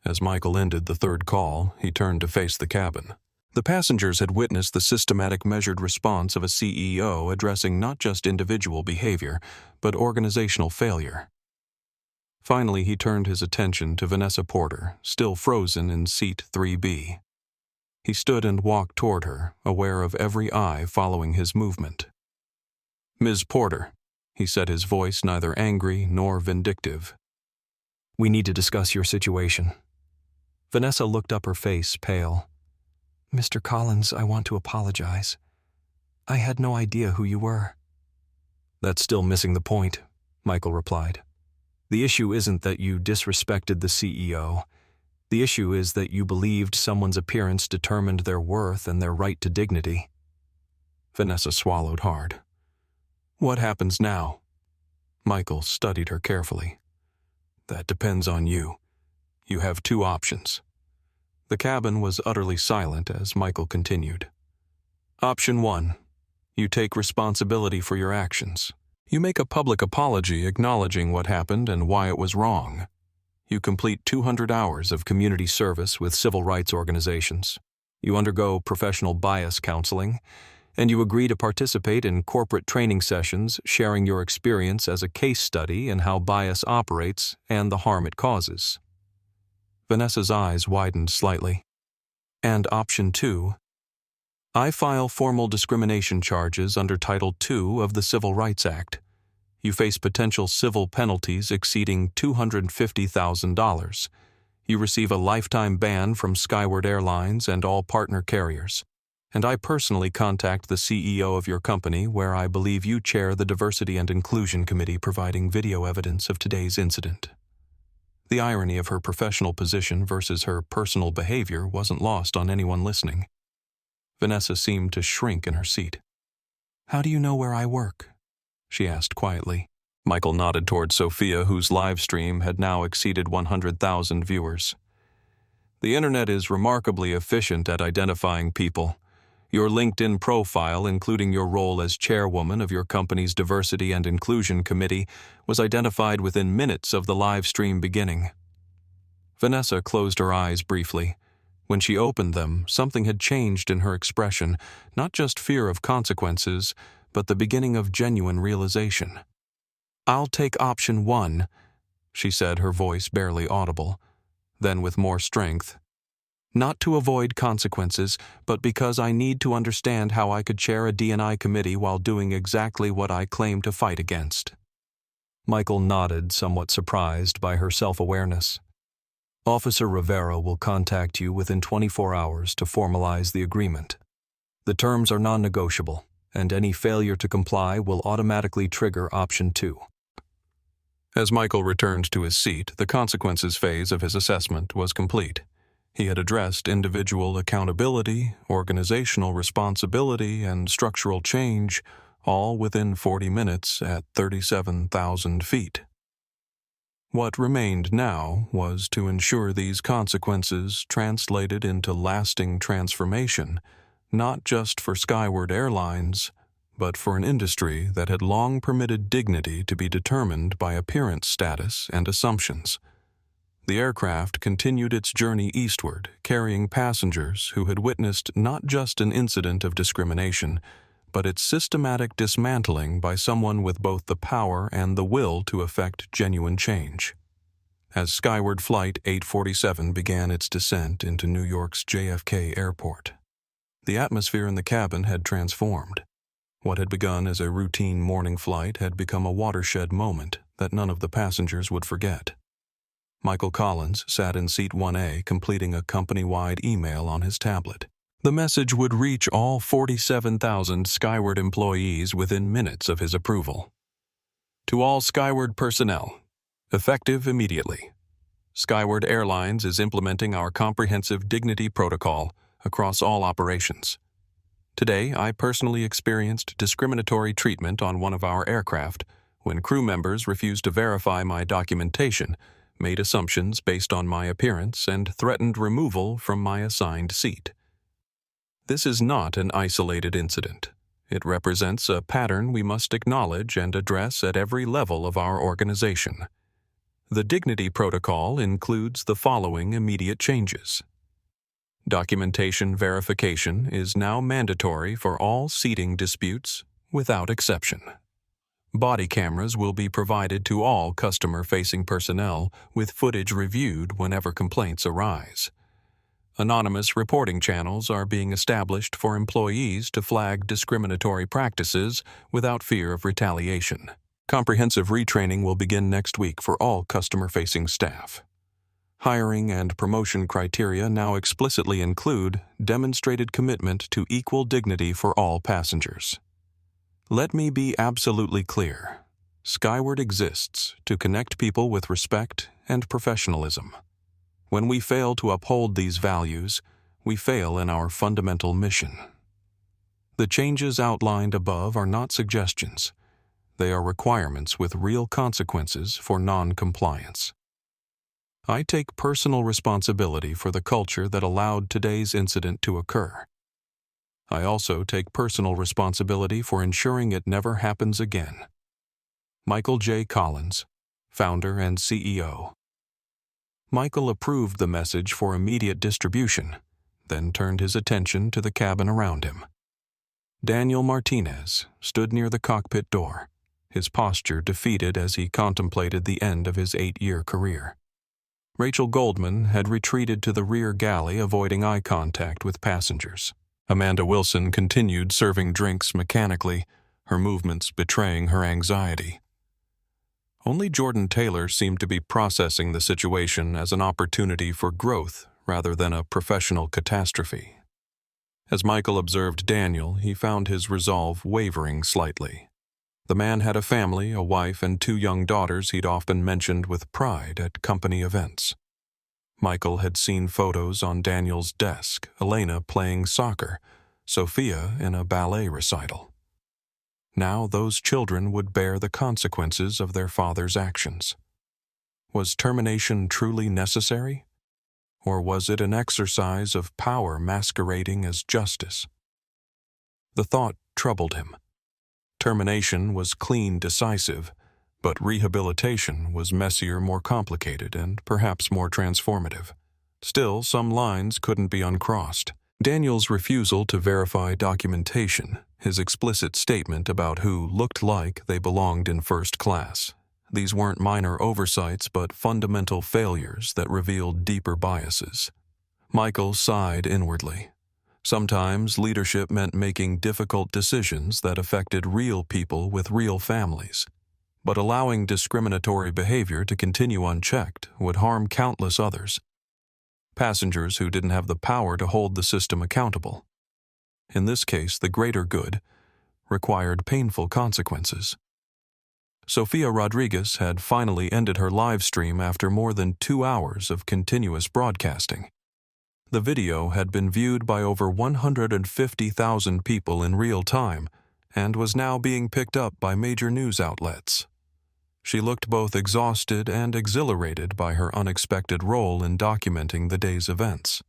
As Michael ended the third call, he turned to face the cabin. The passengers had witnessed the systematic, measured response of a CEO addressing not just individual behavior, but organizational failure. Finally, he turned his attention to Vanessa Porter, still frozen in seat 3B. He stood and walked toward her, aware of every eye following his movement. Ms. Porter, he said, his voice neither angry nor vindictive. We need to discuss your situation. Vanessa looked up, her face pale. Mr. Collins, I want to apologize. I had no idea who you were. That's still missing the point, Michael replied. The issue isn't that you disrespected the CEO. The issue is that you believed someone's appearance determined their worth and their right to dignity. Vanessa swallowed hard. What happens now? Michael studied her carefully. That depends on you. You have 2 options. The cabin was utterly silent as Michael continued. Option 1. You take responsibility for your actions. You make a public apology acknowledging what happened and why it was wrong. You complete 200 hours of community service with civil rights organizations. You undergo professional bias counseling, and you agree to participate in corporate training sessions sharing your experience as a case study in how bias operates and the harm it causes. Vanessa's eyes widened slightly. And option 2, I file formal discrimination charges under Title II of the Civil Rights Act. You face potential civil penalties exceeding $250,000. You receive a lifetime ban from Skyward Airlines and all partner carriers. and I personally contact the CEO of your company, where I believe you chair the Diversity and Inclusion Committee, providing video evidence of today's incident." The irony of her professional position versus her personal behavior wasn't lost on anyone listening. Vanessa seemed to shrink in her seat. "How do you know where I work?" she asked quietly. Michael nodded toward Sophia, whose live stream had now exceeded 100,000 viewers. "The internet is remarkably efficient at identifying people. Your LinkedIn profile, including your role as chairwoman of your company's Diversity and Inclusion Committee, was identified within minutes of the live stream beginning." Vanessa closed her eyes briefly. When she opened them, something had changed in her expression, not just fear of consequences, but the beginning of genuine realization. "I'll take option 1, she said, her voice barely audible. Then with more strength, "Not to avoid consequences, but because I need to understand how I could chair a D&I committee while doing exactly what I claim to fight against." Michael nodded, somewhat surprised by her self-awareness. "Officer Rivera will contact you within 24 hours to formalize the agreement. The terms are non-negotiable, and any failure to comply will automatically trigger option 2. As Michael returned to his seat, the consequences phase of his assessment was complete. He had addressed individual accountability, organizational responsibility, and structural change, all within 40 minutes at 37,000 feet. What remained now was to ensure these consequences translated into lasting transformation, not just for Skyward Airlines, but for an industry that had long permitted dignity to be determined by appearance status and assumptions. The aircraft continued its journey eastward, carrying passengers who had witnessed not just an incident of discrimination, but its systematic dismantling by someone with both the power and the will to effect genuine change. As Skyward Flight 847 began its descent into New York's JFK Airport, the atmosphere in the cabin had transformed. What had begun as a routine morning flight had become a watershed moment that none of the passengers would forget. Michael Collins sat in seat 1A, completing a company-wide email on his tablet. The message would reach all 47,000 Skyward employees within minutes of his approval. To all Skyward personnel, effective immediately. Skyward Airlines is implementing our comprehensive dignity protocol across all operations. Today, I personally experienced discriminatory treatment on one of our aircraft when crew members refused to verify my documentation, made assumptions based on my appearance, and threatened removal from my assigned seat. This is not an isolated incident. It represents a pattern we must acknowledge and address at every level of our organization. The Dignity Protocol includes the following immediate changes. Documentation verification is now mandatory for all seating disputes, without exception. Body cameras will be provided to all customer-facing personnel, with footage reviewed whenever complaints arise. Anonymous reporting channels are being established for employees to flag discriminatory practices without fear of retaliation. Comprehensive retraining will begin next week for all customer-facing staff. Hiring and promotion criteria now explicitly include demonstrated commitment to equal dignity for all passengers. Let me be absolutely clear. Skyward exists to connect people with respect and professionalism. When we fail to uphold these values, we fail in our fundamental mission. The changes outlined above are not suggestions. They are requirements with real consequences for non-compliance. I take personal responsibility for the culture that allowed today's incident to occur. I also take personal responsibility for ensuring it never happens again. Michael J. Collins, Founder and CEO. Michael approved the message for immediate distribution, then turned his attention to the cabin around him. Daniel Martinez stood near the cockpit door, his posture defeated as he contemplated the end of his 8-year career. Rachel Goldman had retreated to the rear galley, avoiding eye contact with passengers. Amanda Wilson continued serving drinks mechanically, her movements betraying her anxiety. Only Jordan Taylor seemed to be processing the situation as an opportunity for growth rather than a professional catastrophe. As Michael observed Daniel, he found his resolve wavering slightly. The man had a family, a wife, and 2 young daughters he'd often mentioned with pride at company events. Michael had seen photos on Daniel's desk, Elena playing soccer, Sophia in a ballet recital. Now those children would bear the consequences of their father's actions. Was termination truly necessary? Or was it an exercise of power masquerading as justice? The thought troubled him. Termination was clean, decisive, but rehabilitation was messier, more complicated, and perhaps more transformative. Still, some lines couldn't be uncrossed. Daniel's refusal to verify documentation, his explicit statement about who looked like they belonged in first class. These weren't minor oversights, but fundamental failures that revealed deeper biases. Michael sighed inwardly. Sometimes leadership meant making difficult decisions that affected real people with real families. But allowing discriminatory behavior to continue unchecked would harm countless others. Passengers who didn't have the power to hold the system accountable. In this case, the greater good required painful consequences. Sofia Rodriguez had finally ended her live stream after more than 2 hours of continuous broadcasting. The video had been viewed by over 150,000 people in real time and was now being picked up by major news outlets. She looked both exhausted and exhilarated by her unexpected role in documenting the day's events.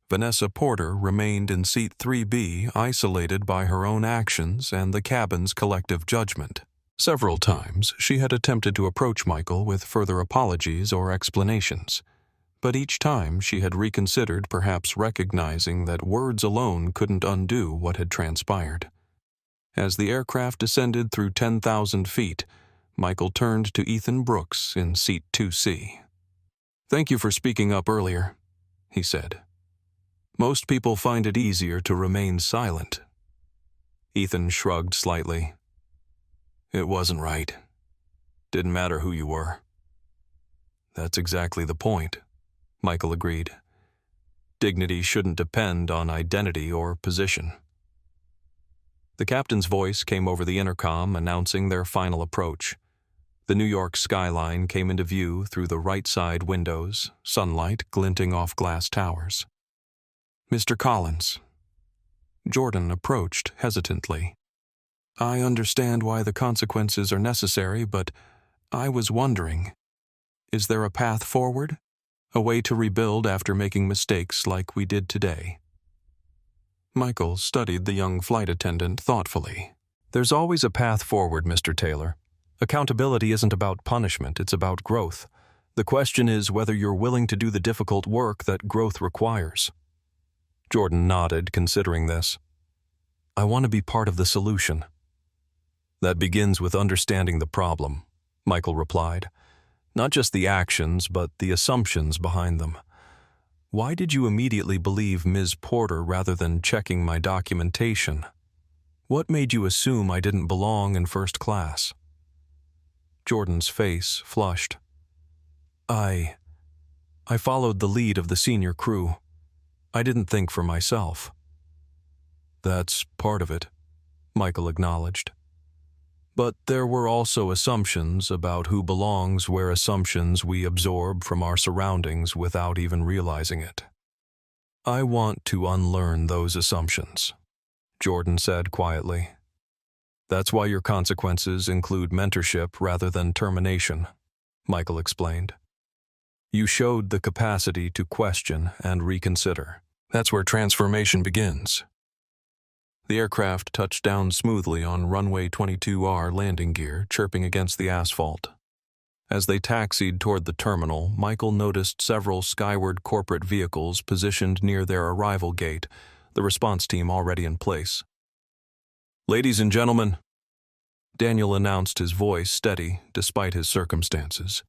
Vanessa Porter remained in seat 3B, isolated by her own actions and the cabin's collective judgment. Several times she had attempted to approach Michael with further apologies or explanations, but each time she had reconsidered, perhaps recognizing that words alone couldn't undo what had transpired. As the aircraft descended through 10,000 feet, Michael turned to Ethan Brooks in seat 2C. "Thank you for speaking up earlier," he said. "Most people find it easier to remain silent." Ethan shrugged slightly. "It wasn't right. Didn't matter who you were." "That's exactly the point," Michael agreed. "Dignity shouldn't depend on identity or position." The captain's voice came over the intercom announcing their final approach. The New York skyline came into view through the right side windows, sunlight glinting off glass towers. "Mr. Collins." Jordan approached hesitantly. "I understand why the consequences are necessary, but I was wondering, is there a path forward? A way to rebuild after making mistakes like we did today?" Michael studied the young flight attendant thoughtfully. "There's always a path forward, Mr. Taylor. Accountability isn't about punishment, it's about growth. The question is whether you're willing to do the difficult work that growth requires." Jordan nodded, considering this. "I want to be part of the solution." "That begins with understanding the problem," Michael replied. "Not just the actions, but the assumptions behind them. Why did you immediately believe Ms. Porter rather than checking my documentation? What made you assume I didn't belong in first class?" Jordan's face flushed. I followed the lead of the senior crew. I didn't think for myself." "That's part of it," Michael acknowledged. "But there were also assumptions about who belongs where, assumptions we absorb from our surroundings without even realizing it. I want to unlearn those assumptions," Jordan said quietly. "That's why your consequences include mentorship rather than termination," Michael explained. "You showed the capacity to question and reconsider. That's where transformation begins." The aircraft touched down smoothly on runway 22R landing gear, chirping against the asphalt. As they taxied toward the terminal, Michael noticed several Skyward corporate vehicles positioned near their arrival gate, the response team already in place. "Ladies and gentlemen," Daniel announced, his voice steady despite his circumstances.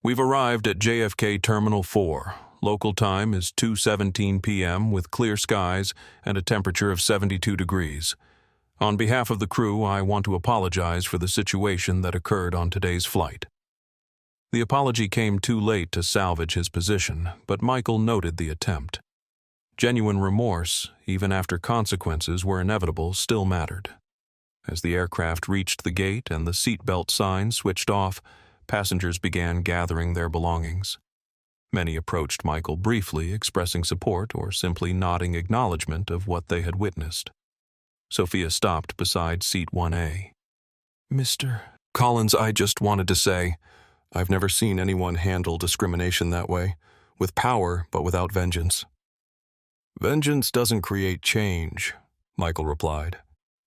"We've arrived at JFK Terminal 4. Local time is 2:17 p.m. with clear skies and a temperature of 72 degrees. On behalf of the crew, I want to apologize for the situation that occurred on today's flight." The apology came too late to salvage his position, but Michael noted the attempt. Genuine remorse, even after consequences were inevitable, still mattered. As the aircraft reached the gate and the seatbelt sign switched off, passengers began gathering their belongings. Many approached Michael briefly, expressing support or simply nodding acknowledgement of what they had witnessed. Sophia stopped beside seat 1A. "Mr. Collins, I just wanted to say, I've never seen anyone handle discrimination that way, with power but without vengeance." "Vengeance doesn't create change," Michael replied.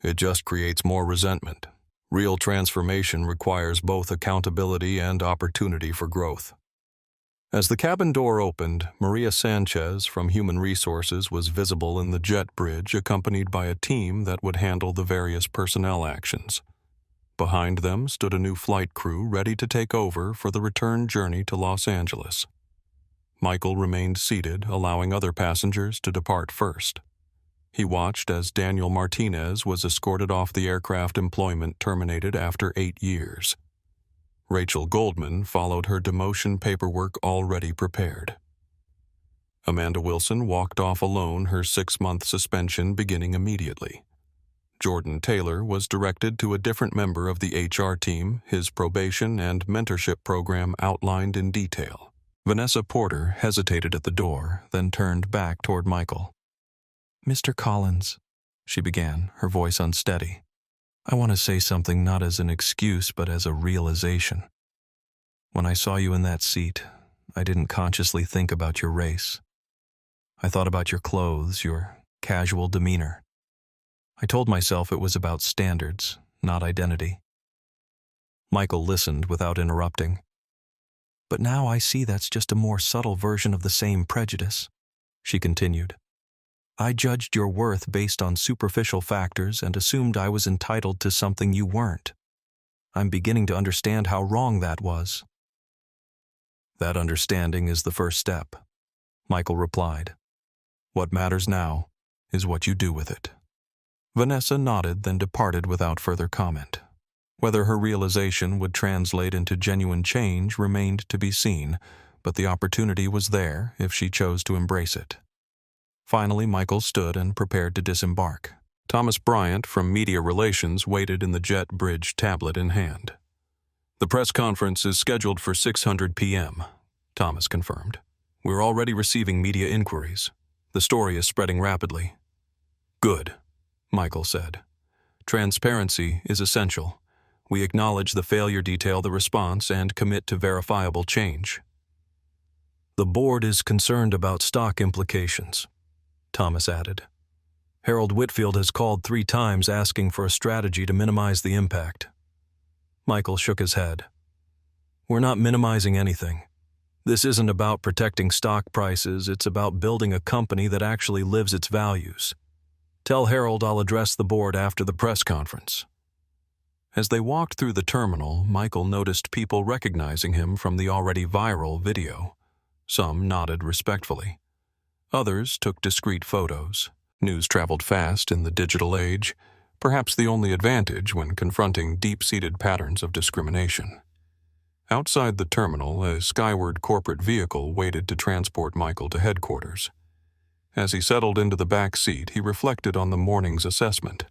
"It just creates more resentment. Real transformation requires both accountability and opportunity for growth." As the cabin door opened, Maria Sanchez from Human Resources was visible in the jet bridge, accompanied by a team that would handle the various personnel actions. Behind them stood a new flight crew ready to take over for the return journey to Los Angeles. Michael remained seated, allowing other passengers to depart first. He watched as Daniel Martinez was escorted off the aircraft employment terminated after 8 years. Rachel Goldman followed her demotion paperwork already prepared. Amanda Wilson walked off alone, her 6-month suspension beginning immediately. Jordan Taylor was directed to a different member of the HR team, his probation and mentorship program outlined in detail. Vanessa Porter hesitated at the door, then turned back toward Michael. "Mr. Collins," she began, her voice unsteady. "I want to say something not as an excuse but as a realization. When I saw you in that seat, I didn't consciously think about your race. I thought about your clothes, your casual demeanor. I told myself it was about standards, not identity." Michael listened without interrupting. "But now I see that's just a more subtle version of the same prejudice," she continued. "I judged your worth based on superficial factors and assumed I was entitled to something you weren't. I'm beginning to understand how wrong that was." "That understanding is the first step," Michael replied. "What matters now is what you do with it." Vanessa nodded, then departed without further comment. Whether her realization would translate into genuine change remained to be seen, but the opportunity was there if she chose to embrace it. Finally, Michael stood and prepared to disembark. Thomas Bryant from Media Relations waited in the jet bridge, tablet in hand. "The press conference is scheduled for 6:00 p.m., Thomas confirmed. "We're already receiving media inquiries. The story is spreading rapidly." "Good," Michael said. "Transparency is essential. We acknowledge the failure, detail the response, and commit to verifiable change." "The board is concerned about stock implications," Thomas added. "Harold Whitfield has called 3 times asking for a strategy to minimize the impact." Michael shook his head. "We're not minimizing anything. This isn't about protecting stock prices, it's about building a company that actually lives its values. Tell Harold I'll address the board after the press conference." As they walked through the terminal, Michael noticed people recognizing him from the already viral video. Some nodded respectfully. Others took discreet photos. News traveled fast in the digital age, perhaps the only advantage when confronting deep-seated patterns of discrimination. Outside the terminal, a Skyward corporate vehicle waited to transport Michael to headquarters. As he settled into the back seat, he reflected on the morning's assessment.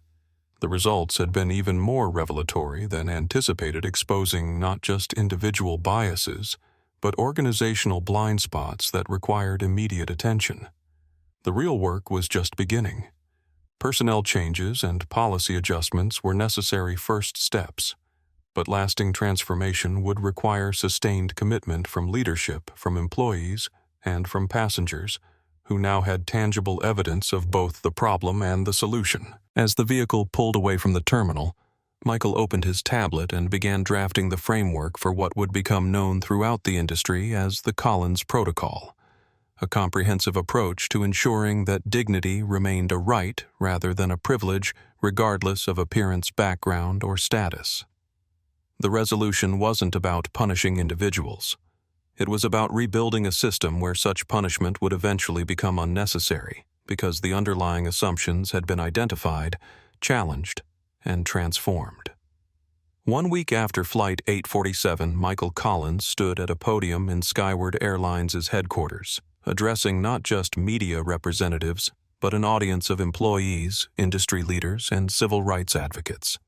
The results had been even more revelatory than anticipated, exposing not just individual biases, but organizational blind spots that required immediate attention. The real work was just beginning. Personnel changes and policy adjustments were necessary first steps, but lasting transformation would require sustained commitment from leadership, from employees, and from passengers, who now had tangible evidence of both the problem and the solution. As the vehicle pulled away from the terminal, Michael opened his tablet and began drafting the framework for what would become known throughout the industry as the Collins Protocol, a comprehensive approach to ensuring that dignity remained a right rather than a privilege, regardless of appearance, background, or status. The resolution wasn't about punishing individuals. It was about rebuilding a system where such punishment would eventually become unnecessary, because the underlying assumptions had been identified, challenged, and transformed. 1 week after Flight 847, Michael Collins stood at a podium in Skyward Airlines' headquarters. addressing not just media representatives, but an audience of employees, industry leaders, and civil rights advocates.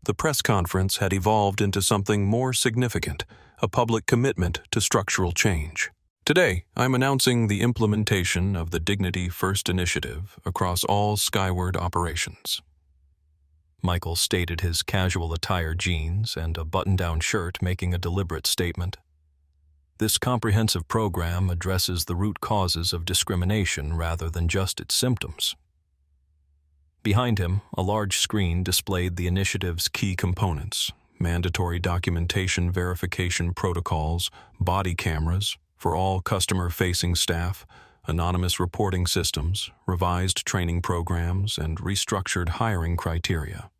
The press conference had evolved into something more significant, a public commitment to structural change. Today, I'm announcing the implementation of the Dignity First initiative across all Skyward operations. Michael stated, his casual attire jeans and a button-down shirt making a deliberate statement. This comprehensive program addresses the root causes of discrimination rather than just its symptoms. Behind him, a large screen displayed the initiative's key components: mandatory documentation verification protocols, body cameras for all customer-facing staff, anonymous reporting systems, revised training programs, and restructured hiring criteria.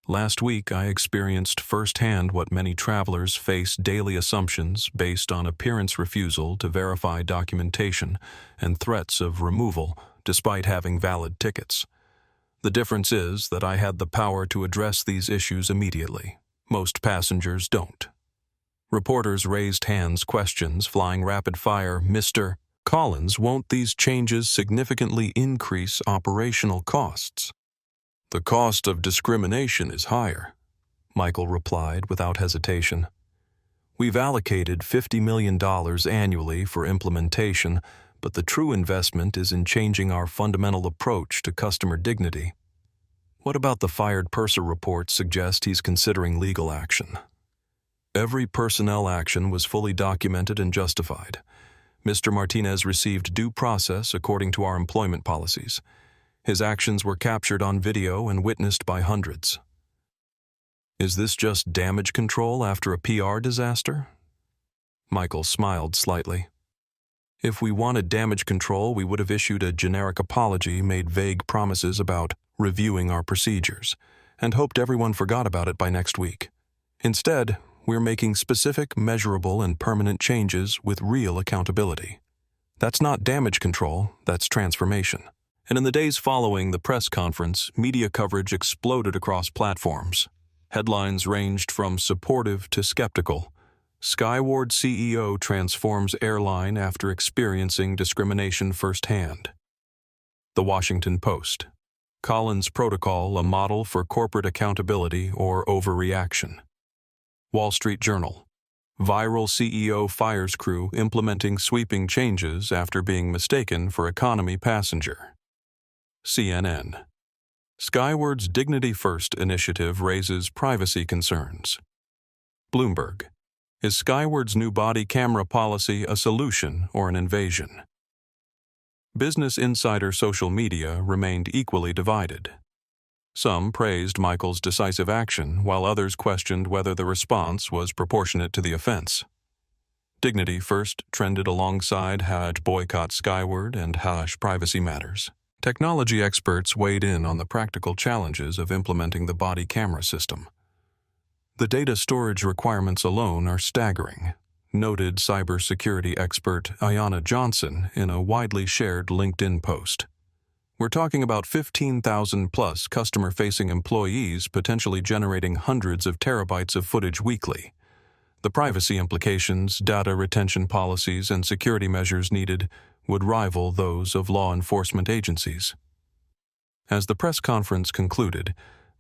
Last week, I experienced firsthand what many travelers face: daily assumptions based on appearance refusal to verify documentation and threats of removal despite having valid tickets. The difference is that I had the power to address these issues immediately. Most passengers don't. Reporters raised hands, questions flying rapid fire. Mr. Collins, won't these changes significantly increase operational costs? The cost of discrimination is higher, Michael replied without hesitation. We've allocated $50 million annually for implementation, but the true investment is in changing our fundamental approach to customer dignity. What about the fired purser reports suggest he's considering legal action? Every personnel action was fully documented and justified. Mr. Martinez received due process according to our employment policies. His actions were captured on video and witnessed by hundreds. Is this just damage control after a PR disaster? Michael smiled slightly. If we wanted damage control, we would have issued a generic apology, made vague promises about reviewing our procedures, and hoped everyone forgot about it by next week. Instead, we're making specific, measurable, and permanent changes with real accountability. That's not damage control, that's transformation. And in the days following the press conference, media coverage exploded across platforms. Headlines ranged from supportive to skeptical. Skyward CEO transforms airline after experiencing discrimination firsthand. The Washington Post. Collins Protocol, a model for corporate accountability or overreaction. Wall Street Journal. Viral CEO fires crew implementing sweeping changes after being mistaken for economy passenger. CNN. Skyward's Dignity First initiative raises privacy concerns. Bloomberg. Is Skyward's new body camera policy a solution or an invasion? Business Insider social media remained equally divided. Some praised Michael's decisive action, while others questioned whether the response was proportionate to the offense. Dignity First trended alongside #boycott Skyward and #privacy matters. Technology experts weighed in on the practical challenges of implementing the body camera system. The data storage requirements alone are staggering, noted cybersecurity expert Ayanna Johnson in a widely shared LinkedIn post. We're talking about 15,000 plus customer-facing employees potentially generating hundreds of terabytes of footage weekly. The privacy implications, data retention policies, and security measures needed would rival those of law enforcement agencies. As the press conference concluded,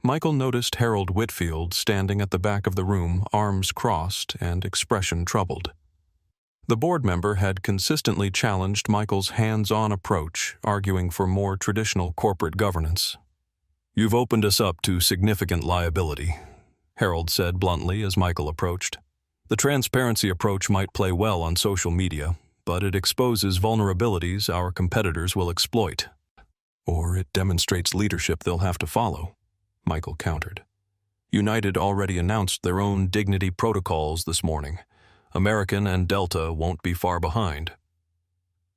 Michael noticed Harold Whitfield standing at the back of the room, arms crossed and expression troubled. The board member had consistently challenged Michael's hands-on approach, arguing for more traditional corporate governance. "You've opened us up to significant liability," Harold said bluntly as Michael approached. "The transparency approach might play well on social media, but it exposes vulnerabilities our competitors will exploit. Or it demonstrates leadership they'll have to follow," Michael countered. "United already announced their own dignity protocols this morning. American and Delta won't be far behind."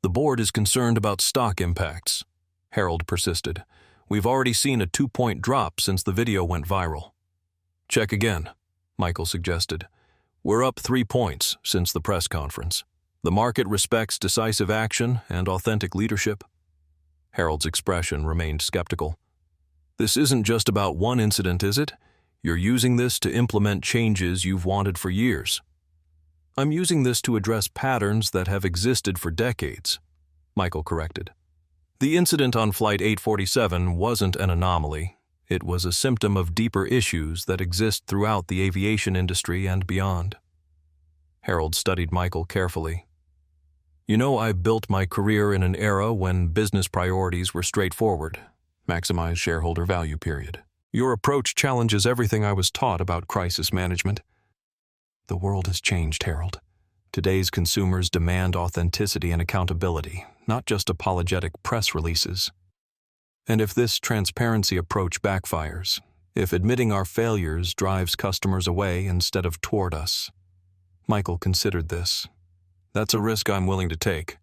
"The board is concerned about stock impacts," Harold persisted. "We've already seen a 2-point drop since the video went viral." "Check again," Michael suggested. "We're up 3 points since the press conference. The market respects decisive action and authentic leadership." Harold's expression remained skeptical. "This isn't just about one incident, is it? You're using this to implement changes you've wanted for years." I'm using this to address patterns that have existed for decades, Michael corrected. The incident on Flight 847 wasn't an anomaly. It was a symptom of deeper issues that exist throughout the aviation industry and beyond. Harold studied Michael carefully. You know, I built my career in an era when business priorities were straightforward. Maximize shareholder value, period. Your approach challenges everything I was taught about crisis management. The world has changed, Harold. Today's consumers demand authenticity and accountability, not just apologetic press releases. And if this transparency approach backfires, if admitting our failures drives customers away instead of toward us, Michael considered this. That's a risk I'm willing to take.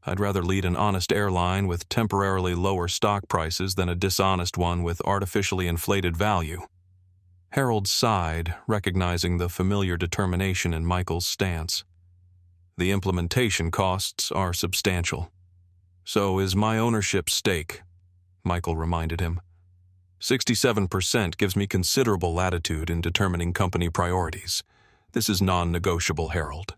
I'd rather lead an honest airline with temporarily lower stock prices than a dishonest one with artificially inflated value. Harold sighed, recognizing the familiar determination in Michael's stance. The implementation costs are substantial. So is my ownership stake, Michael reminded him. 67% gives me considerable latitude in determining company priorities. This is non-negotiable, Harold.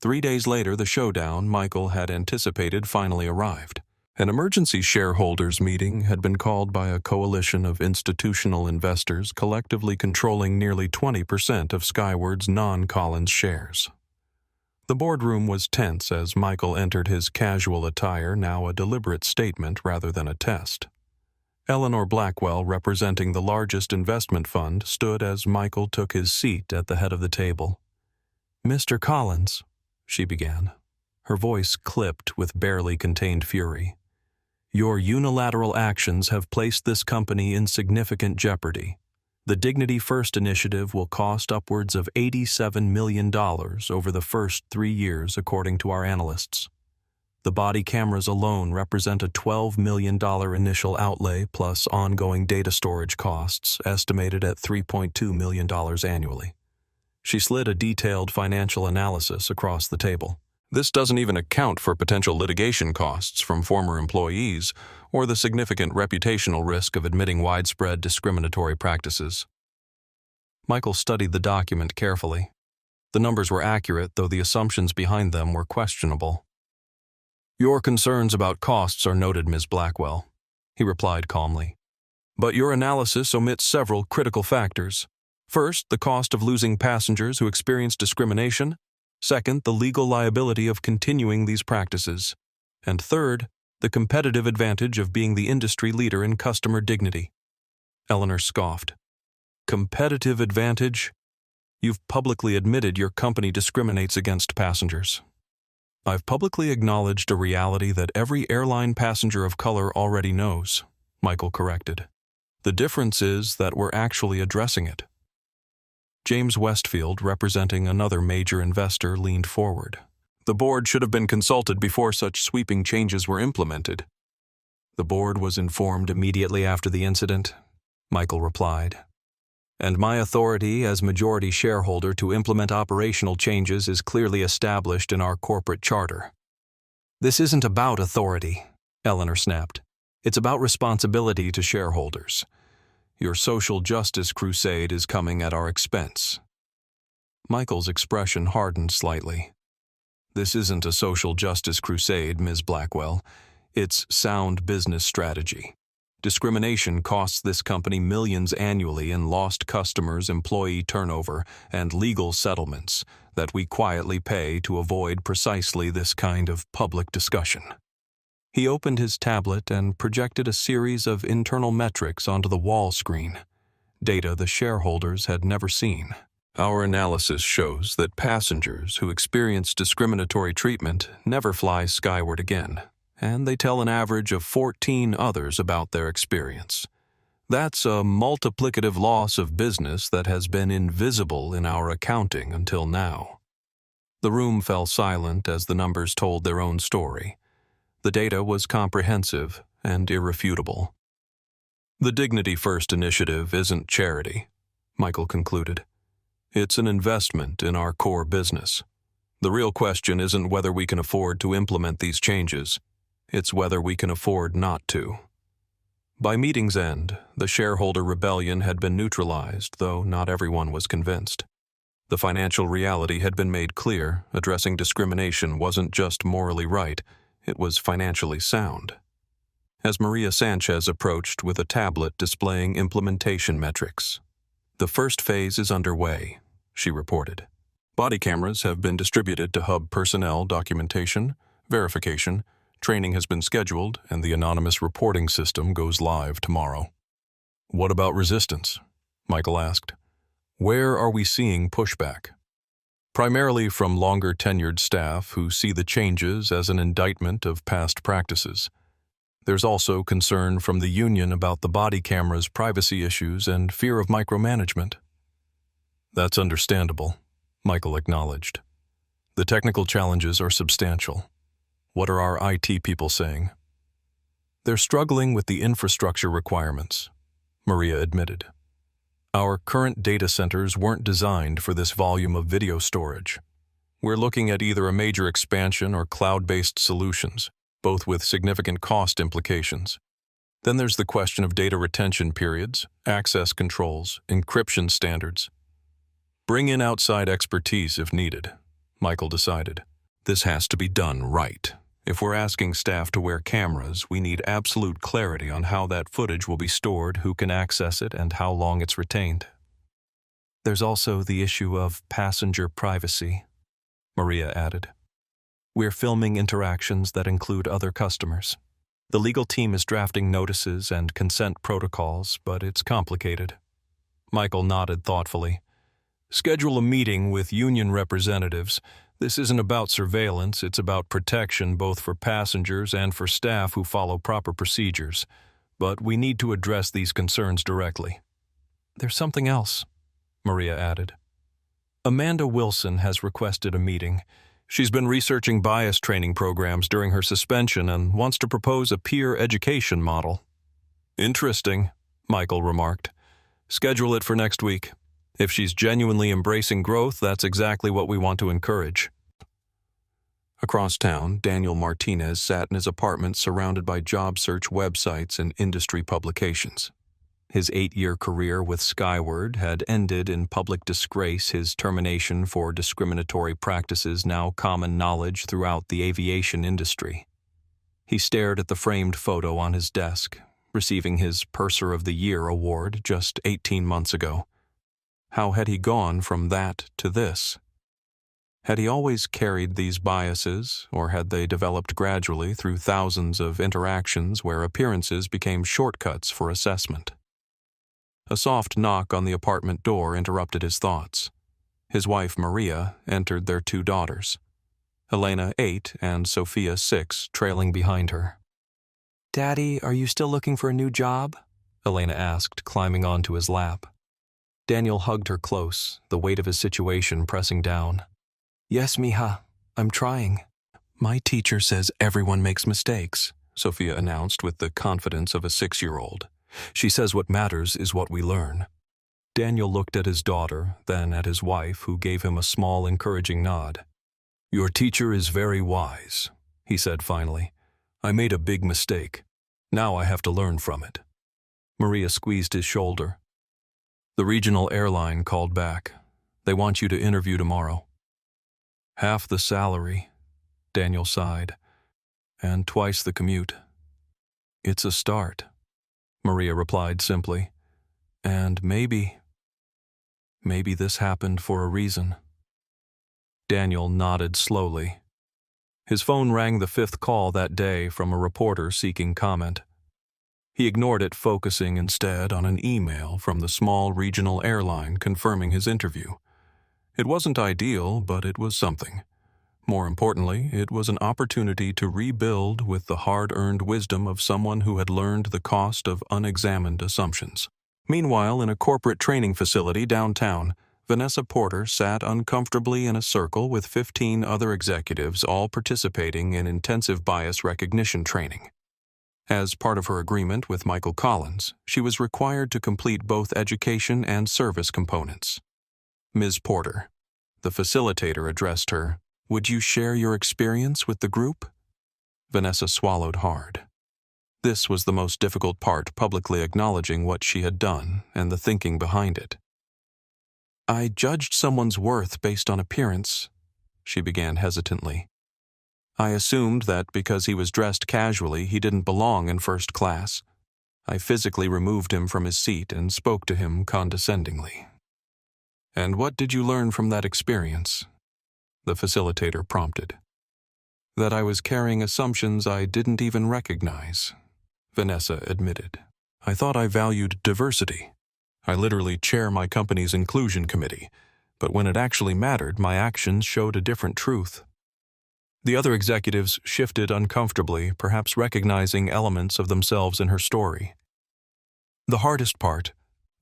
3 days later, the showdown Michael had anticipated finally arrived. An emergency shareholders meeting had been called by a coalition of institutional investors collectively controlling nearly 20% of Skyward's non-Collins shares. The boardroom was tense as Michael entered his casual attire, now a deliberate statement rather than a test. Eleanor Blackwell, representing the largest investment fund, stood as Michael took his seat at the head of the table. "Mr. Collins," she began, her voice clipped with barely contained fury. "Your unilateral actions have placed this company in significant jeopardy. The Dignity First initiative will cost upwards of $87 million over the first 3 years, according to our analysts. The body cameras alone represent a $12 million initial outlay plus ongoing data storage costs, estimated at $3.2 million annually." She slid a detailed financial analysis across the table. This doesn't even account for potential litigation costs from former employees or the significant reputational risk of admitting widespread discriminatory practices. Michael studied the document carefully. The numbers were accurate, though the assumptions behind them were questionable. "Your concerns about costs are noted, Ms. Blackwell," he replied calmly. "But your analysis omits several critical factors. First, the cost of losing passengers who experience discrimination. Second, the legal liability of continuing these practices. And third, the competitive advantage of being the industry leader in customer dignity." Eleanor scoffed. "Competitive advantage? You've publicly admitted your company discriminates against passengers." "I've publicly acknowledged a reality that every airline passenger of color already knows," Michael corrected. "The difference is that we're actually addressing it." James Westfield, representing another major investor, leaned forward. "The board should have been consulted before such sweeping changes were implemented." "The board was informed immediately after the incident," Michael replied. "And my authority as majority shareholder to implement operational changes is clearly established in our corporate charter." "This isn't about authority," Eleanor snapped. "It's about responsibility to shareholders. Your social justice crusade is coming at our expense." Michael's expression hardened slightly. "This isn't a social justice crusade, Ms. Blackwell. It's sound business strategy. Discrimination costs this company millions annually in lost customers, employee turnover, and legal settlements that we quietly pay to avoid precisely this kind of public discussion." He opened his tablet and projected a series of internal metrics onto the wall screen, data the shareholders had never seen. "Our analysis shows that passengers who experience discriminatory treatment never fly Skyward again, and they tell an average of 14 others about their experience. That's a multiplicative loss of business that has been invisible in our accounting until now." The room fell silent as the numbers told their own story. The data was comprehensive and irrefutable. "The Dignity First initiative isn't charity," Michael concluded. "It's an investment in our core business. The real question isn't whether we can afford to implement these changes. It's whether we can afford not to." By meeting's end, the shareholder rebellion had been neutralized, though not everyone was convinced. The financial reality had been made clear. Addressing discrimination wasn't just morally right, it was financially sound. As Maria Sanchez approached with a tablet displaying implementation metrics. "The first phase is underway," she reported. "Body cameras have been distributed to hub personnel documentation, verification, training has been scheduled, and the anonymous reporting system goes live tomorrow." "What about resistance?" Michael asked. "Where are we seeing pushback?" "Primarily from longer-tenured staff who see the changes as an indictment of past practices. There's also concern from the union about the body camera's privacy issues and fear of micromanagement." "That's understandable," Michael acknowledged. "The technical challenges are substantial. What are our IT people saying?" "They're struggling with the infrastructure requirements," Maria admitted. "Our current data centers weren't designed for this volume of video storage. We're looking at either a major expansion or cloud-based solutions, both with significant cost implications. Then there's the question of data retention periods, access controls, encryption standards. Bring in outside expertise if needed," Michael decided. "This has to be done right. If we're asking staff to wear cameras, we need absolute clarity on how that footage will be stored, who can access it, and how long it's retained." "There's also the issue of passenger privacy," Maria added. "We're filming interactions that include other customers. The legal team is drafting notices and consent protocols, but it's complicated." Michael nodded thoughtfully. "Schedule a meeting with union representatives. This isn't about surveillance, it's about protection both for passengers and for staff who follow proper procedures. But we need to address these concerns directly." "There's something else," Maria added. "Amanda Wilson has requested a meeting. She's been researching bias training programs during her suspension and wants to propose a peer education model." "Interesting," Michael remarked. "Schedule it for next week. If she's genuinely embracing growth, that's exactly what we want to encourage." Across town, Daniel Martinez sat in his apartment surrounded by job search websites and industry publications. His 8-year career with Skyward had ended in public disgrace, his termination for discriminatory practices now common knowledge throughout the aviation industry. He stared at the framed photo on his desk, receiving his Purser of the Year award just 18 months ago. How had he gone from that to this? Had he always carried these biases, or had they developed gradually through thousands of interactions where appearances became shortcuts for assessment? A soft knock on the apartment door interrupted his thoughts. His wife, Maria, entered their 2 daughters. Elena, 8, and Sophia, 6, trailing behind her. "Daddy, are you still looking for a new job?" Elena asked, climbing onto his lap. Daniel hugged her close, the weight of his situation pressing down. "Yes, mija, I'm trying." "My teacher says everyone makes mistakes," Sophia announced with the confidence of a 6-year-old. "She says what matters is what we learn." Daniel looked at his daughter, then at his wife, who gave him a small, encouraging nod. "Your teacher is very wise," he said finally. "I made a big mistake. Now I have to learn from it." Maria squeezed his shoulder. "The regional airline called back. They want you to interview tomorrow." "Half the salary," Daniel sighed, "and twice the commute." "It's a start," Maria replied simply. "And maybe this happened for a reason." Daniel nodded slowly. His phone rang the 5th call that day from a reporter seeking comment. He ignored it, focusing instead on an email from the small regional airline confirming his interview. It wasn't ideal, but it was something. More importantly, it was an opportunity to rebuild with the hard-earned wisdom of someone who had learned the cost of unexamined assumptions. Meanwhile, in a corporate training facility downtown, Vanessa Porter sat uncomfortably in a circle with 15 other executives, all participating in intensive bias recognition training. As part of her agreement with Michael Collins, she was required to complete both education and service components. "Ms. Porter," the facilitator addressed her, "would you share your experience with the group?" Vanessa swallowed hard. This was the most difficult part, publicly acknowledging what she had done and the thinking behind it. I judged someone's worth based on appearance, she began hesitantly. I assumed that because he was dressed casually, he didn't belong in first class. I physically removed him from his seat and spoke to him condescendingly. And what did you learn from that experience? The facilitator prompted. That I was carrying assumptions I didn't even recognize, Vanessa admitted. I thought I valued diversity. I literally chair my company's inclusion committee, but when it actually mattered, my actions showed a different truth. The other executives shifted uncomfortably, perhaps recognizing elements of themselves in her story. The hardest part,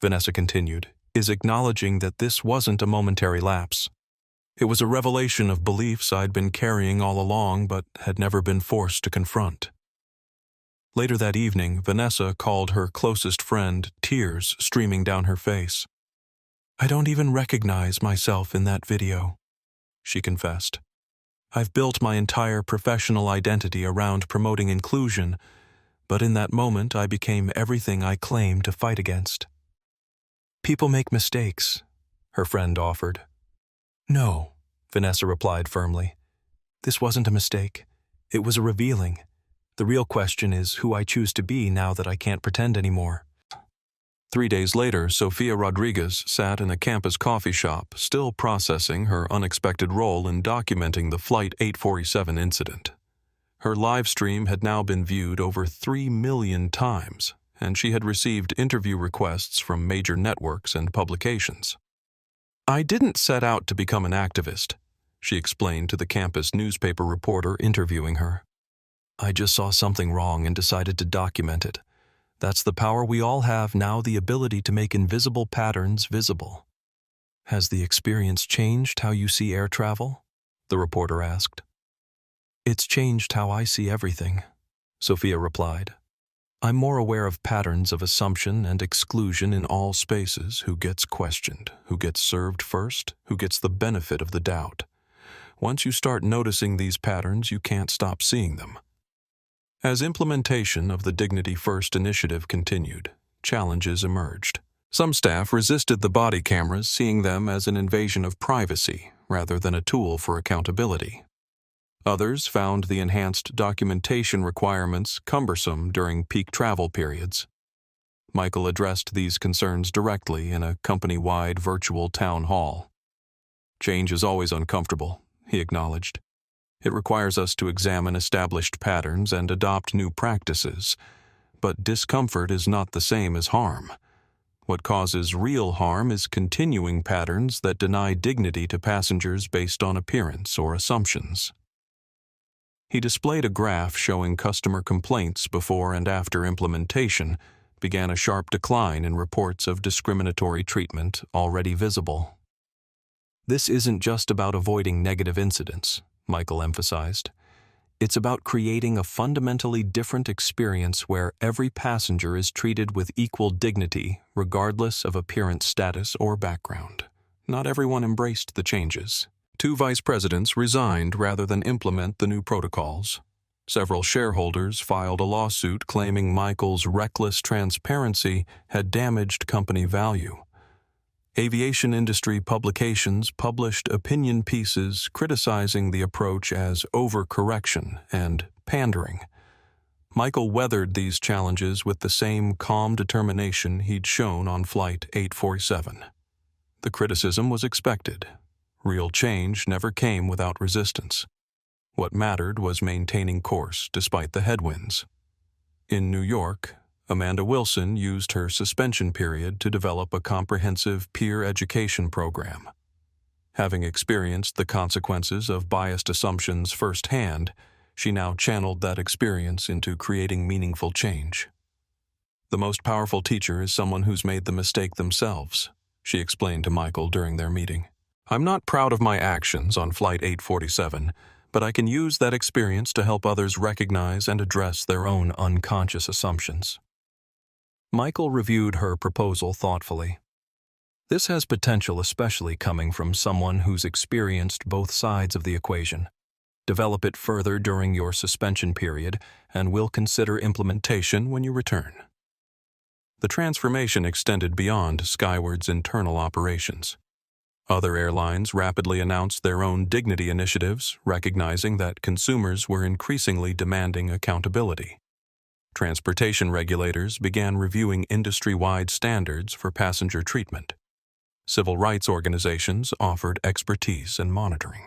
Vanessa continued, is acknowledging that this wasn't a momentary lapse. It was a revelation of beliefs I'd been carrying all along but had never been forced to confront. Later that evening, Vanessa called her closest friend, tears streaming down her face. I don't even recognize myself in that video, she confessed. I've built my entire professional identity around promoting inclusion, but in that moment I became everything I claim to fight against. People make mistakes, her friend offered. No, Vanessa replied firmly. This wasn't a mistake. It was a revealing. The real question is who I choose to be now that I can't pretend anymore. 3 days later, Sofia Rodriguez sat in a campus coffee shop, still processing her unexpected role in documenting the Flight 847 incident. Her live stream had now been viewed over 3 million times, and she had received interview requests from major networks and publications. I didn't set out to become an activist, she explained to the campus newspaper reporter interviewing her. I just saw something wrong and decided to document it. That's the power we all have now, the ability to make invisible patterns visible. Has the experience changed how you see air travel? The reporter asked. It's changed how I see everything, Sophia replied. I'm more aware of patterns of assumption and exclusion in all spaces, who gets questioned, who gets served first, who gets the benefit of the doubt. Once you start noticing these patterns, you can't stop seeing them. As implementation of the Dignity First initiative continued, challenges emerged. Some staff resisted the body cameras, seeing them as an invasion of privacy rather than a tool for accountability. Others found the enhanced documentation requirements cumbersome during peak travel periods. Michael addressed these concerns directly in a company-wide virtual town hall. Change is always uncomfortable, he acknowledged. It requires us to examine established patterns and adopt new practices, but discomfort is not the same as harm. What causes real harm is continuing patterns that deny dignity to passengers based on appearance or assumptions. He displayed a graph showing customer complaints before and after implementation began a sharp decline in reports of discriminatory treatment already visible. This isn't just about avoiding negative incidents, Michael emphasized. It's about creating a fundamentally different experience where every passenger is treated with equal dignity, regardless of appearance status or background. Not everyone embraced the changes. 2 vice presidents resigned rather than implement the new protocols. Several shareholders filed a lawsuit claiming Michael's reckless transparency had damaged company value. Aviation industry publications published opinion pieces criticizing the approach as overcorrection and pandering. Michael weathered these challenges with the same calm determination he'd shown on Flight 847. The criticism was expected. Real change never came without resistance. What mattered was maintaining course despite the headwinds. In New York, Amanda Wilson used her suspension period to develop a comprehensive peer education program. Having experienced the consequences of biased assumptions firsthand, she now channeled that experience into creating meaningful change. The most powerful teacher is someone who's made the mistake themselves, she explained to Michael during their meeting. I'm not proud of my actions on Flight 847, but I can use that experience to help others recognize and address their own unconscious assumptions. Michael reviewed her proposal thoughtfully. This has potential, especially coming from someone who's experienced both sides of the equation. Develop it further during your suspension period, and we'll consider implementation when you return. The transformation extended beyond Skyward's internal operations. Other airlines rapidly announced their own dignity initiatives, recognizing that consumers were increasingly demanding accountability. Transportation regulators began reviewing industry-wide standards for passenger treatment. Civil rights organizations offered expertise and monitoring.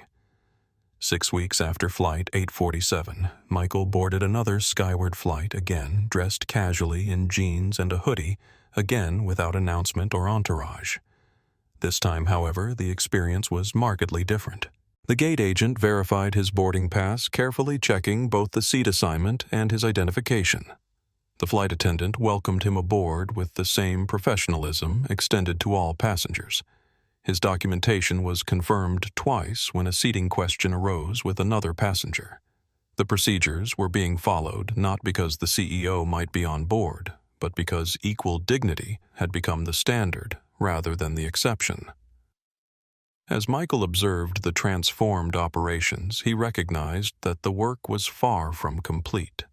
6 weeks after Flight 847, Michael boarded another Skyward flight, again dressed casually in jeans and a hoodie, again without announcement or entourage. This time, however, the experience was markedly different. The gate agent verified his boarding pass, carefully checking both the seat assignment and his identification. The flight attendant welcomed him aboard with the same professionalism extended to all passengers. His documentation was confirmed twice when a seating question arose with another passenger. The procedures were being followed not because the CEO might be on board, but because equal dignity had become the standard rather than the exception. As Michael observed the transformed operations, he recognized that the work was far from complete.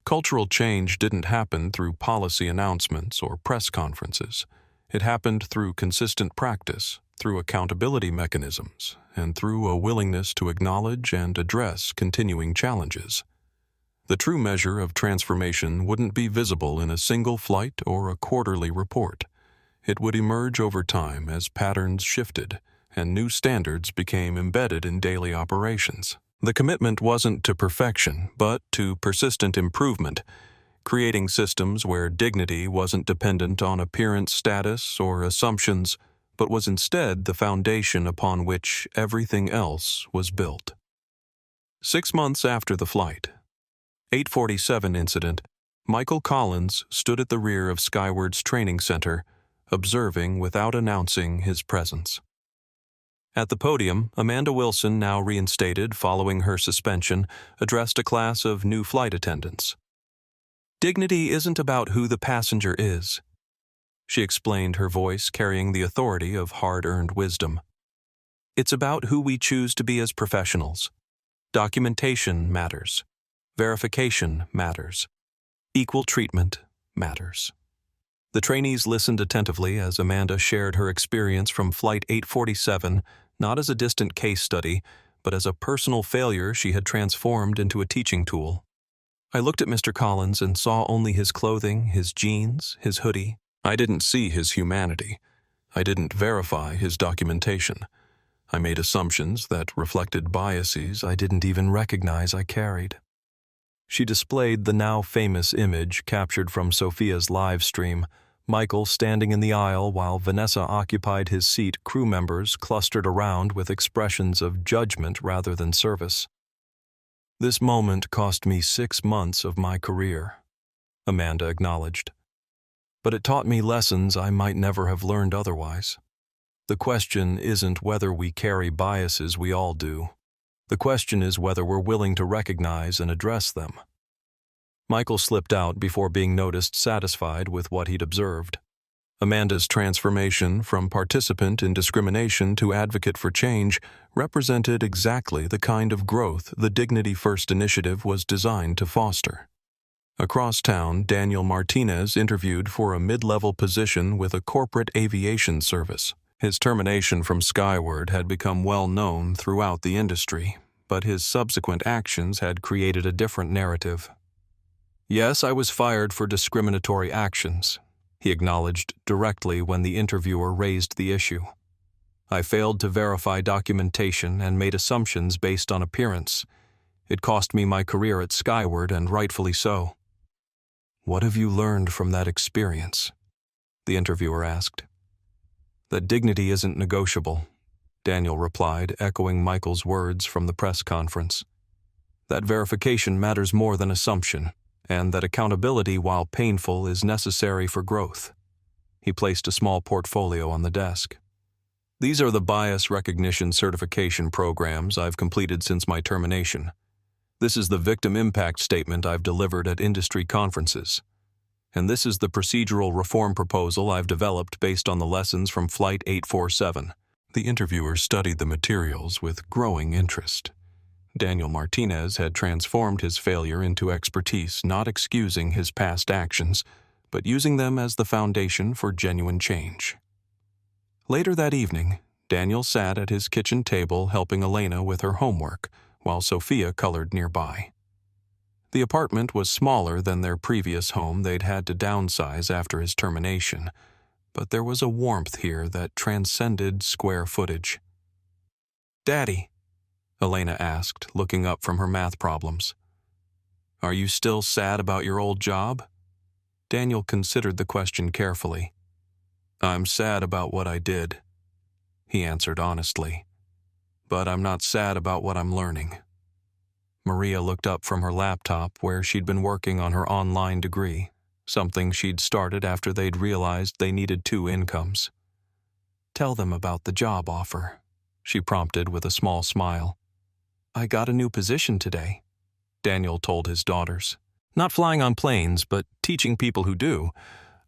Cultural change didn't happen through policy announcements or press conferences. It happened through consistent practice, through accountability mechanisms, and through a willingness to acknowledge and address continuing challenges. The true measure of transformation wouldn't be visible in a single flight or a quarterly report. It would emerge over time as patterns shifted and new standards became embedded in daily operations. The commitment wasn't to perfection, but to persistent improvement, creating systems where dignity wasn't dependent on appearance status or assumptions, but was instead the foundation upon which everything else was built. 6 months after the Flight 847 incident, Michael Collins stood at the rear of Skyward's training center, observing without announcing his presence. At the podium, Amanda Wilson, now reinstated following her suspension, addressed a class of new flight attendants. "Dignity isn't about who the passenger is," she explained, her voice carrying the authority of hard-earned wisdom. "It's about who we choose to be as professionals. Documentation matters. Verification matters. Equal treatment matters." The trainees listened attentively as Amanda shared her experience from Flight 847, not as a distant case study, but as a personal failure she had transformed into a teaching tool. "I looked at Mr. Collins and saw only his clothing, his jeans, his hoodie. I didn't see his humanity. I didn't verify his documentation. I made assumptions that reflected biases I didn't even recognize I carried." She displayed the now famous image captured from Sophia's live stream, Michael standing in the aisle while Vanessa occupied his seat, crew members clustered around with expressions of judgment rather than service. "This moment cost me 6 months of my career," Amanda acknowledged. "But it taught me lessons I might never have learned otherwise. The question isn't whether we carry biases, we all do. The question is whether we're willing to recognize and address them." Michael slipped out before being noticed satisfied with what he'd observed. Amanda's transformation from participant in discrimination to advocate for change represented exactly the kind of growth the Dignity First initiative was designed to foster. Across town, Daniel Martinez interviewed for a mid-level position with a corporate aviation service. His termination from Skyward had become well known throughout the industry, but his subsequent actions had created a different narrative. "Yes, I was fired for discriminatory actions," he acknowledged directly when the interviewer raised the issue. "I failed to verify documentation and made assumptions based on appearance. It cost me my career at Skyward, and rightfully so." "What have you learned from that experience?" the interviewer asked. "That dignity isn't negotiable," Daniel replied, echoing Michael's words from the press conference. "That verification matters more than assumption, and that accountability, while painful, is necessary for growth." He placed a small portfolio on the desk. "These are the bias recognition certification programs I've completed since my termination. This is the victim impact statement I've delivered at industry conferences. And this is the procedural reform proposal I've developed based on the lessons from Flight 847. The interviewer studied the materials with growing interest. Daniel Martinez had transformed his failure into expertise, not excusing his past actions, but using them as the foundation for genuine change. Later that evening, Daniel sat at his kitchen table helping Elena with her homework, while Sophia colored nearby. The apartment was smaller than their previous home they'd had to downsize after his termination, but there was a warmth here that transcended square footage. "Daddy," Elena asked, looking up from her math problems, "are you still sad about your old job?" Daniel considered the question carefully. "I'm sad about what I did," he answered honestly. "But I'm not sad about what I'm learning." Maria looked up from her laptop where she'd been working on her online degree, something she'd started after they'd realized they needed 2 incomes. "Tell them about the job offer," she prompted with a small smile. "I got a new position today," Daniel told his daughters. "Not flying on planes, but teaching people who do.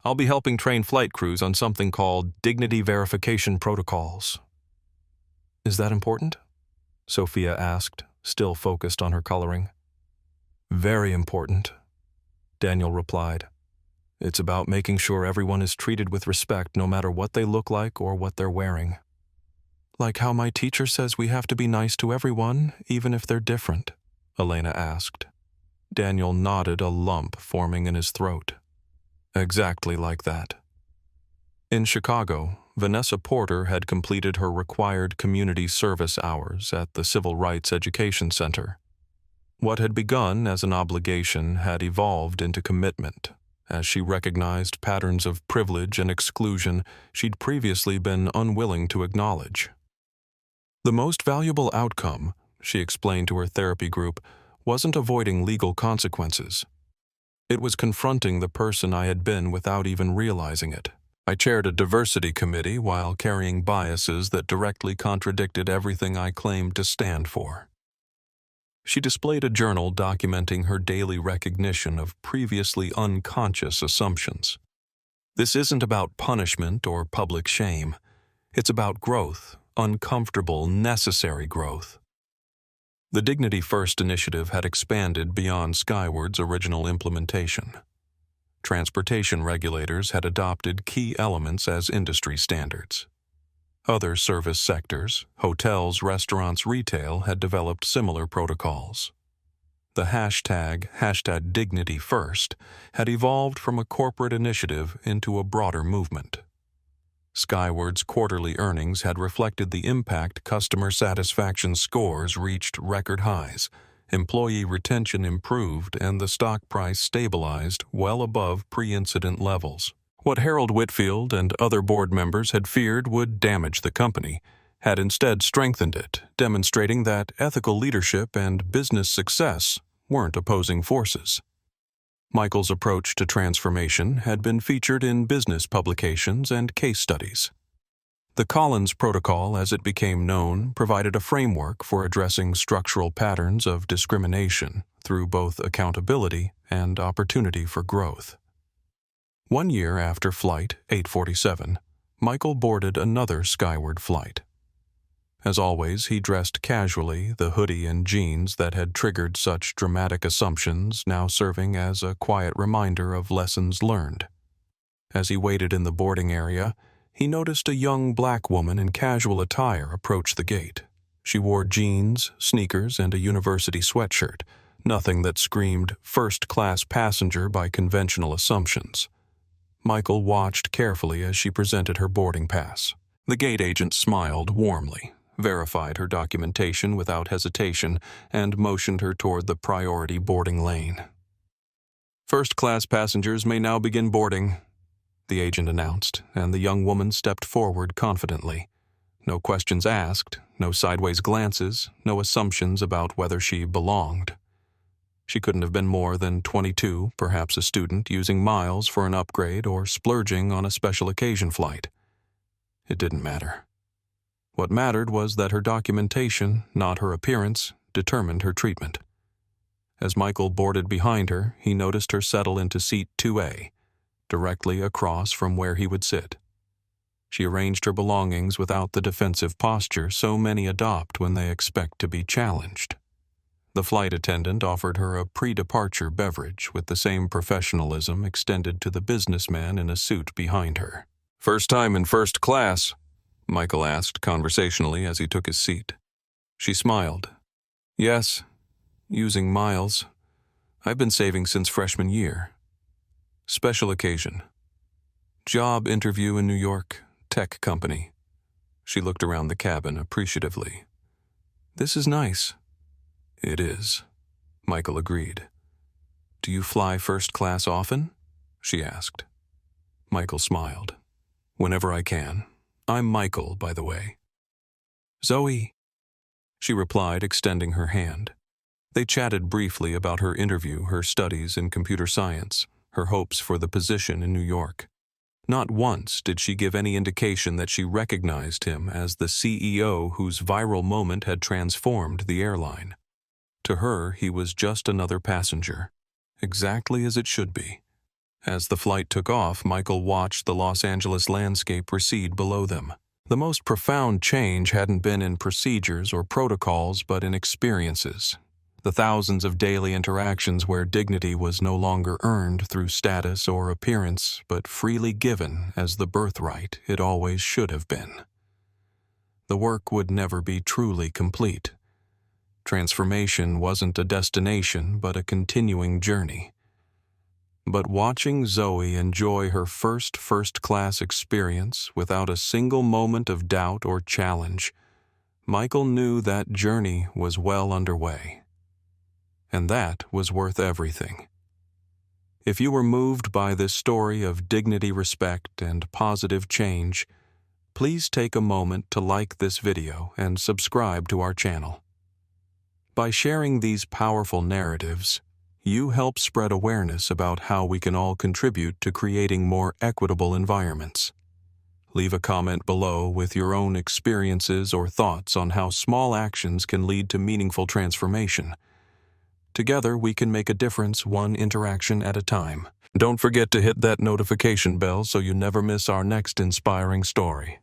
I'll be helping train flight crews on something called dignity verification protocols." "Is that important?" Sophia asked, still focused on her coloring. "Very important," Daniel replied. "It's about making sure everyone is treated with respect no matter what they look like or what they're wearing. Like how my teacher says we have to be nice to everyone, even if they're different?" Elena asked. Daniel nodded, a lump forming in his throat. "Exactly like that." In Chicago, Vanessa Porter had completed her required community service hours at the Civil Rights Education Center. What had begun as an obligation had evolved into commitment, as she recognized patterns of privilege and exclusion she'd previously been unwilling to acknowledge. The most valuable outcome, she explained to her therapy group, wasn't avoiding legal consequences. It was confronting the person I had been without even realizing it. I chaired a diversity committee while carrying biases that directly contradicted everything I claimed to stand for. She displayed a journal documenting her daily recognition of previously unconscious assumptions. This isn't about punishment or public shame. It's about growth, uncomfortable, necessary growth. The Dignity First initiative had expanded beyond Skyward's original implementation. Transportation regulators had adopted key elements as industry standards. Other service sectors, hotels, restaurants, retail, had developed similar protocols. The hashtag #DignityFirst had evolved from a corporate initiative into a broader movement. Skyward's quarterly earnings had reflected the impact. Customer satisfaction scores reached record highs, employee retention improved, and the stock price stabilized well above pre-incident levels. What Harold Whitfield and other board members had feared would damage the company had instead strengthened it, demonstrating that ethical leadership and business success weren't opposing forces. Michael's approach to transformation had been featured in business publications and case studies. The Collins Protocol, as it became known, provided a framework for addressing structural patterns of discrimination through both accountability and opportunity for growth. 1 year after Flight 847, Michael boarded another Skyward flight. As always, he dressed casually, the hoodie and jeans that had triggered such dramatic assumptions now serving as a quiet reminder of lessons learned. As he waited in the boarding area, he noticed a young black woman in casual attire approach the gate. She wore jeans, sneakers, and a university sweatshirt, nothing that screamed first-class passenger by conventional assumptions. Michael watched carefully as she presented her boarding pass. The gate agent smiled warmly, verified her documentation without hesitation, and motioned her toward the priority boarding lane. "First-class passengers may now begin boarding," the agent announced, and the young woman stepped forward confidently. No questions asked, no sideways glances, no assumptions about whether she belonged. She couldn't have been more than 22, perhaps a student using miles for an upgrade or splurging on a special occasion flight. It didn't matter. What mattered was that her documentation, not her appearance, determined her treatment. As Michael boarded behind her, he noticed her settle into seat 2A, directly across from where he would sit. She arranged her belongings without the defensive posture so many adopt when they expect to be challenged. The flight attendant offered her a pre-departure beverage with the same professionalism extended to the businessman in a suit behind her. "First time in first class," Michael asked conversationally as he took his seat. She smiled. Yes, using miles. I've been saving since freshman year. Special occasion. Job interview in New York, tech company. She looked around the cabin appreciatively. This is nice. It is, Michael agreed. Do you fly first class often? She asked. Michael smiled. Whenever I can. I'm Michael, by the way. Zoe, she replied, extending her hand. They chatted briefly about her interview, her studies in computer science, her hopes for the position in New York. Not once did she give any indication that she recognized him as the CEO whose viral moment had transformed the airline. To her, he was just another passenger, exactly as it should be. As the flight took off, Michael watched the Los Angeles landscape recede below them. The most profound change hadn't been in procedures or protocols, but in experiences. The thousands of daily interactions where dignity was no longer earned through status or appearance, but freely given as the birthright it always should have been. The work would never be truly complete. Transformation wasn't a destination, but a continuing journey. But watching Zoe enjoy her first-class experience without a single moment of doubt or challenge, Michael knew that journey was well underway. And that was worth everything. If you were moved by this story of dignity, respect, and positive change, please take a moment to like this video and subscribe to our channel. By sharing these powerful narratives, you help spread awareness about how we can all contribute to creating more equitable environments. Leave a comment below with your own experiences or thoughts on how small actions can lead to meaningful transformation. Together, we can make a difference one interaction at a time. Don't forget to hit that notification bell so you never miss our next inspiring story.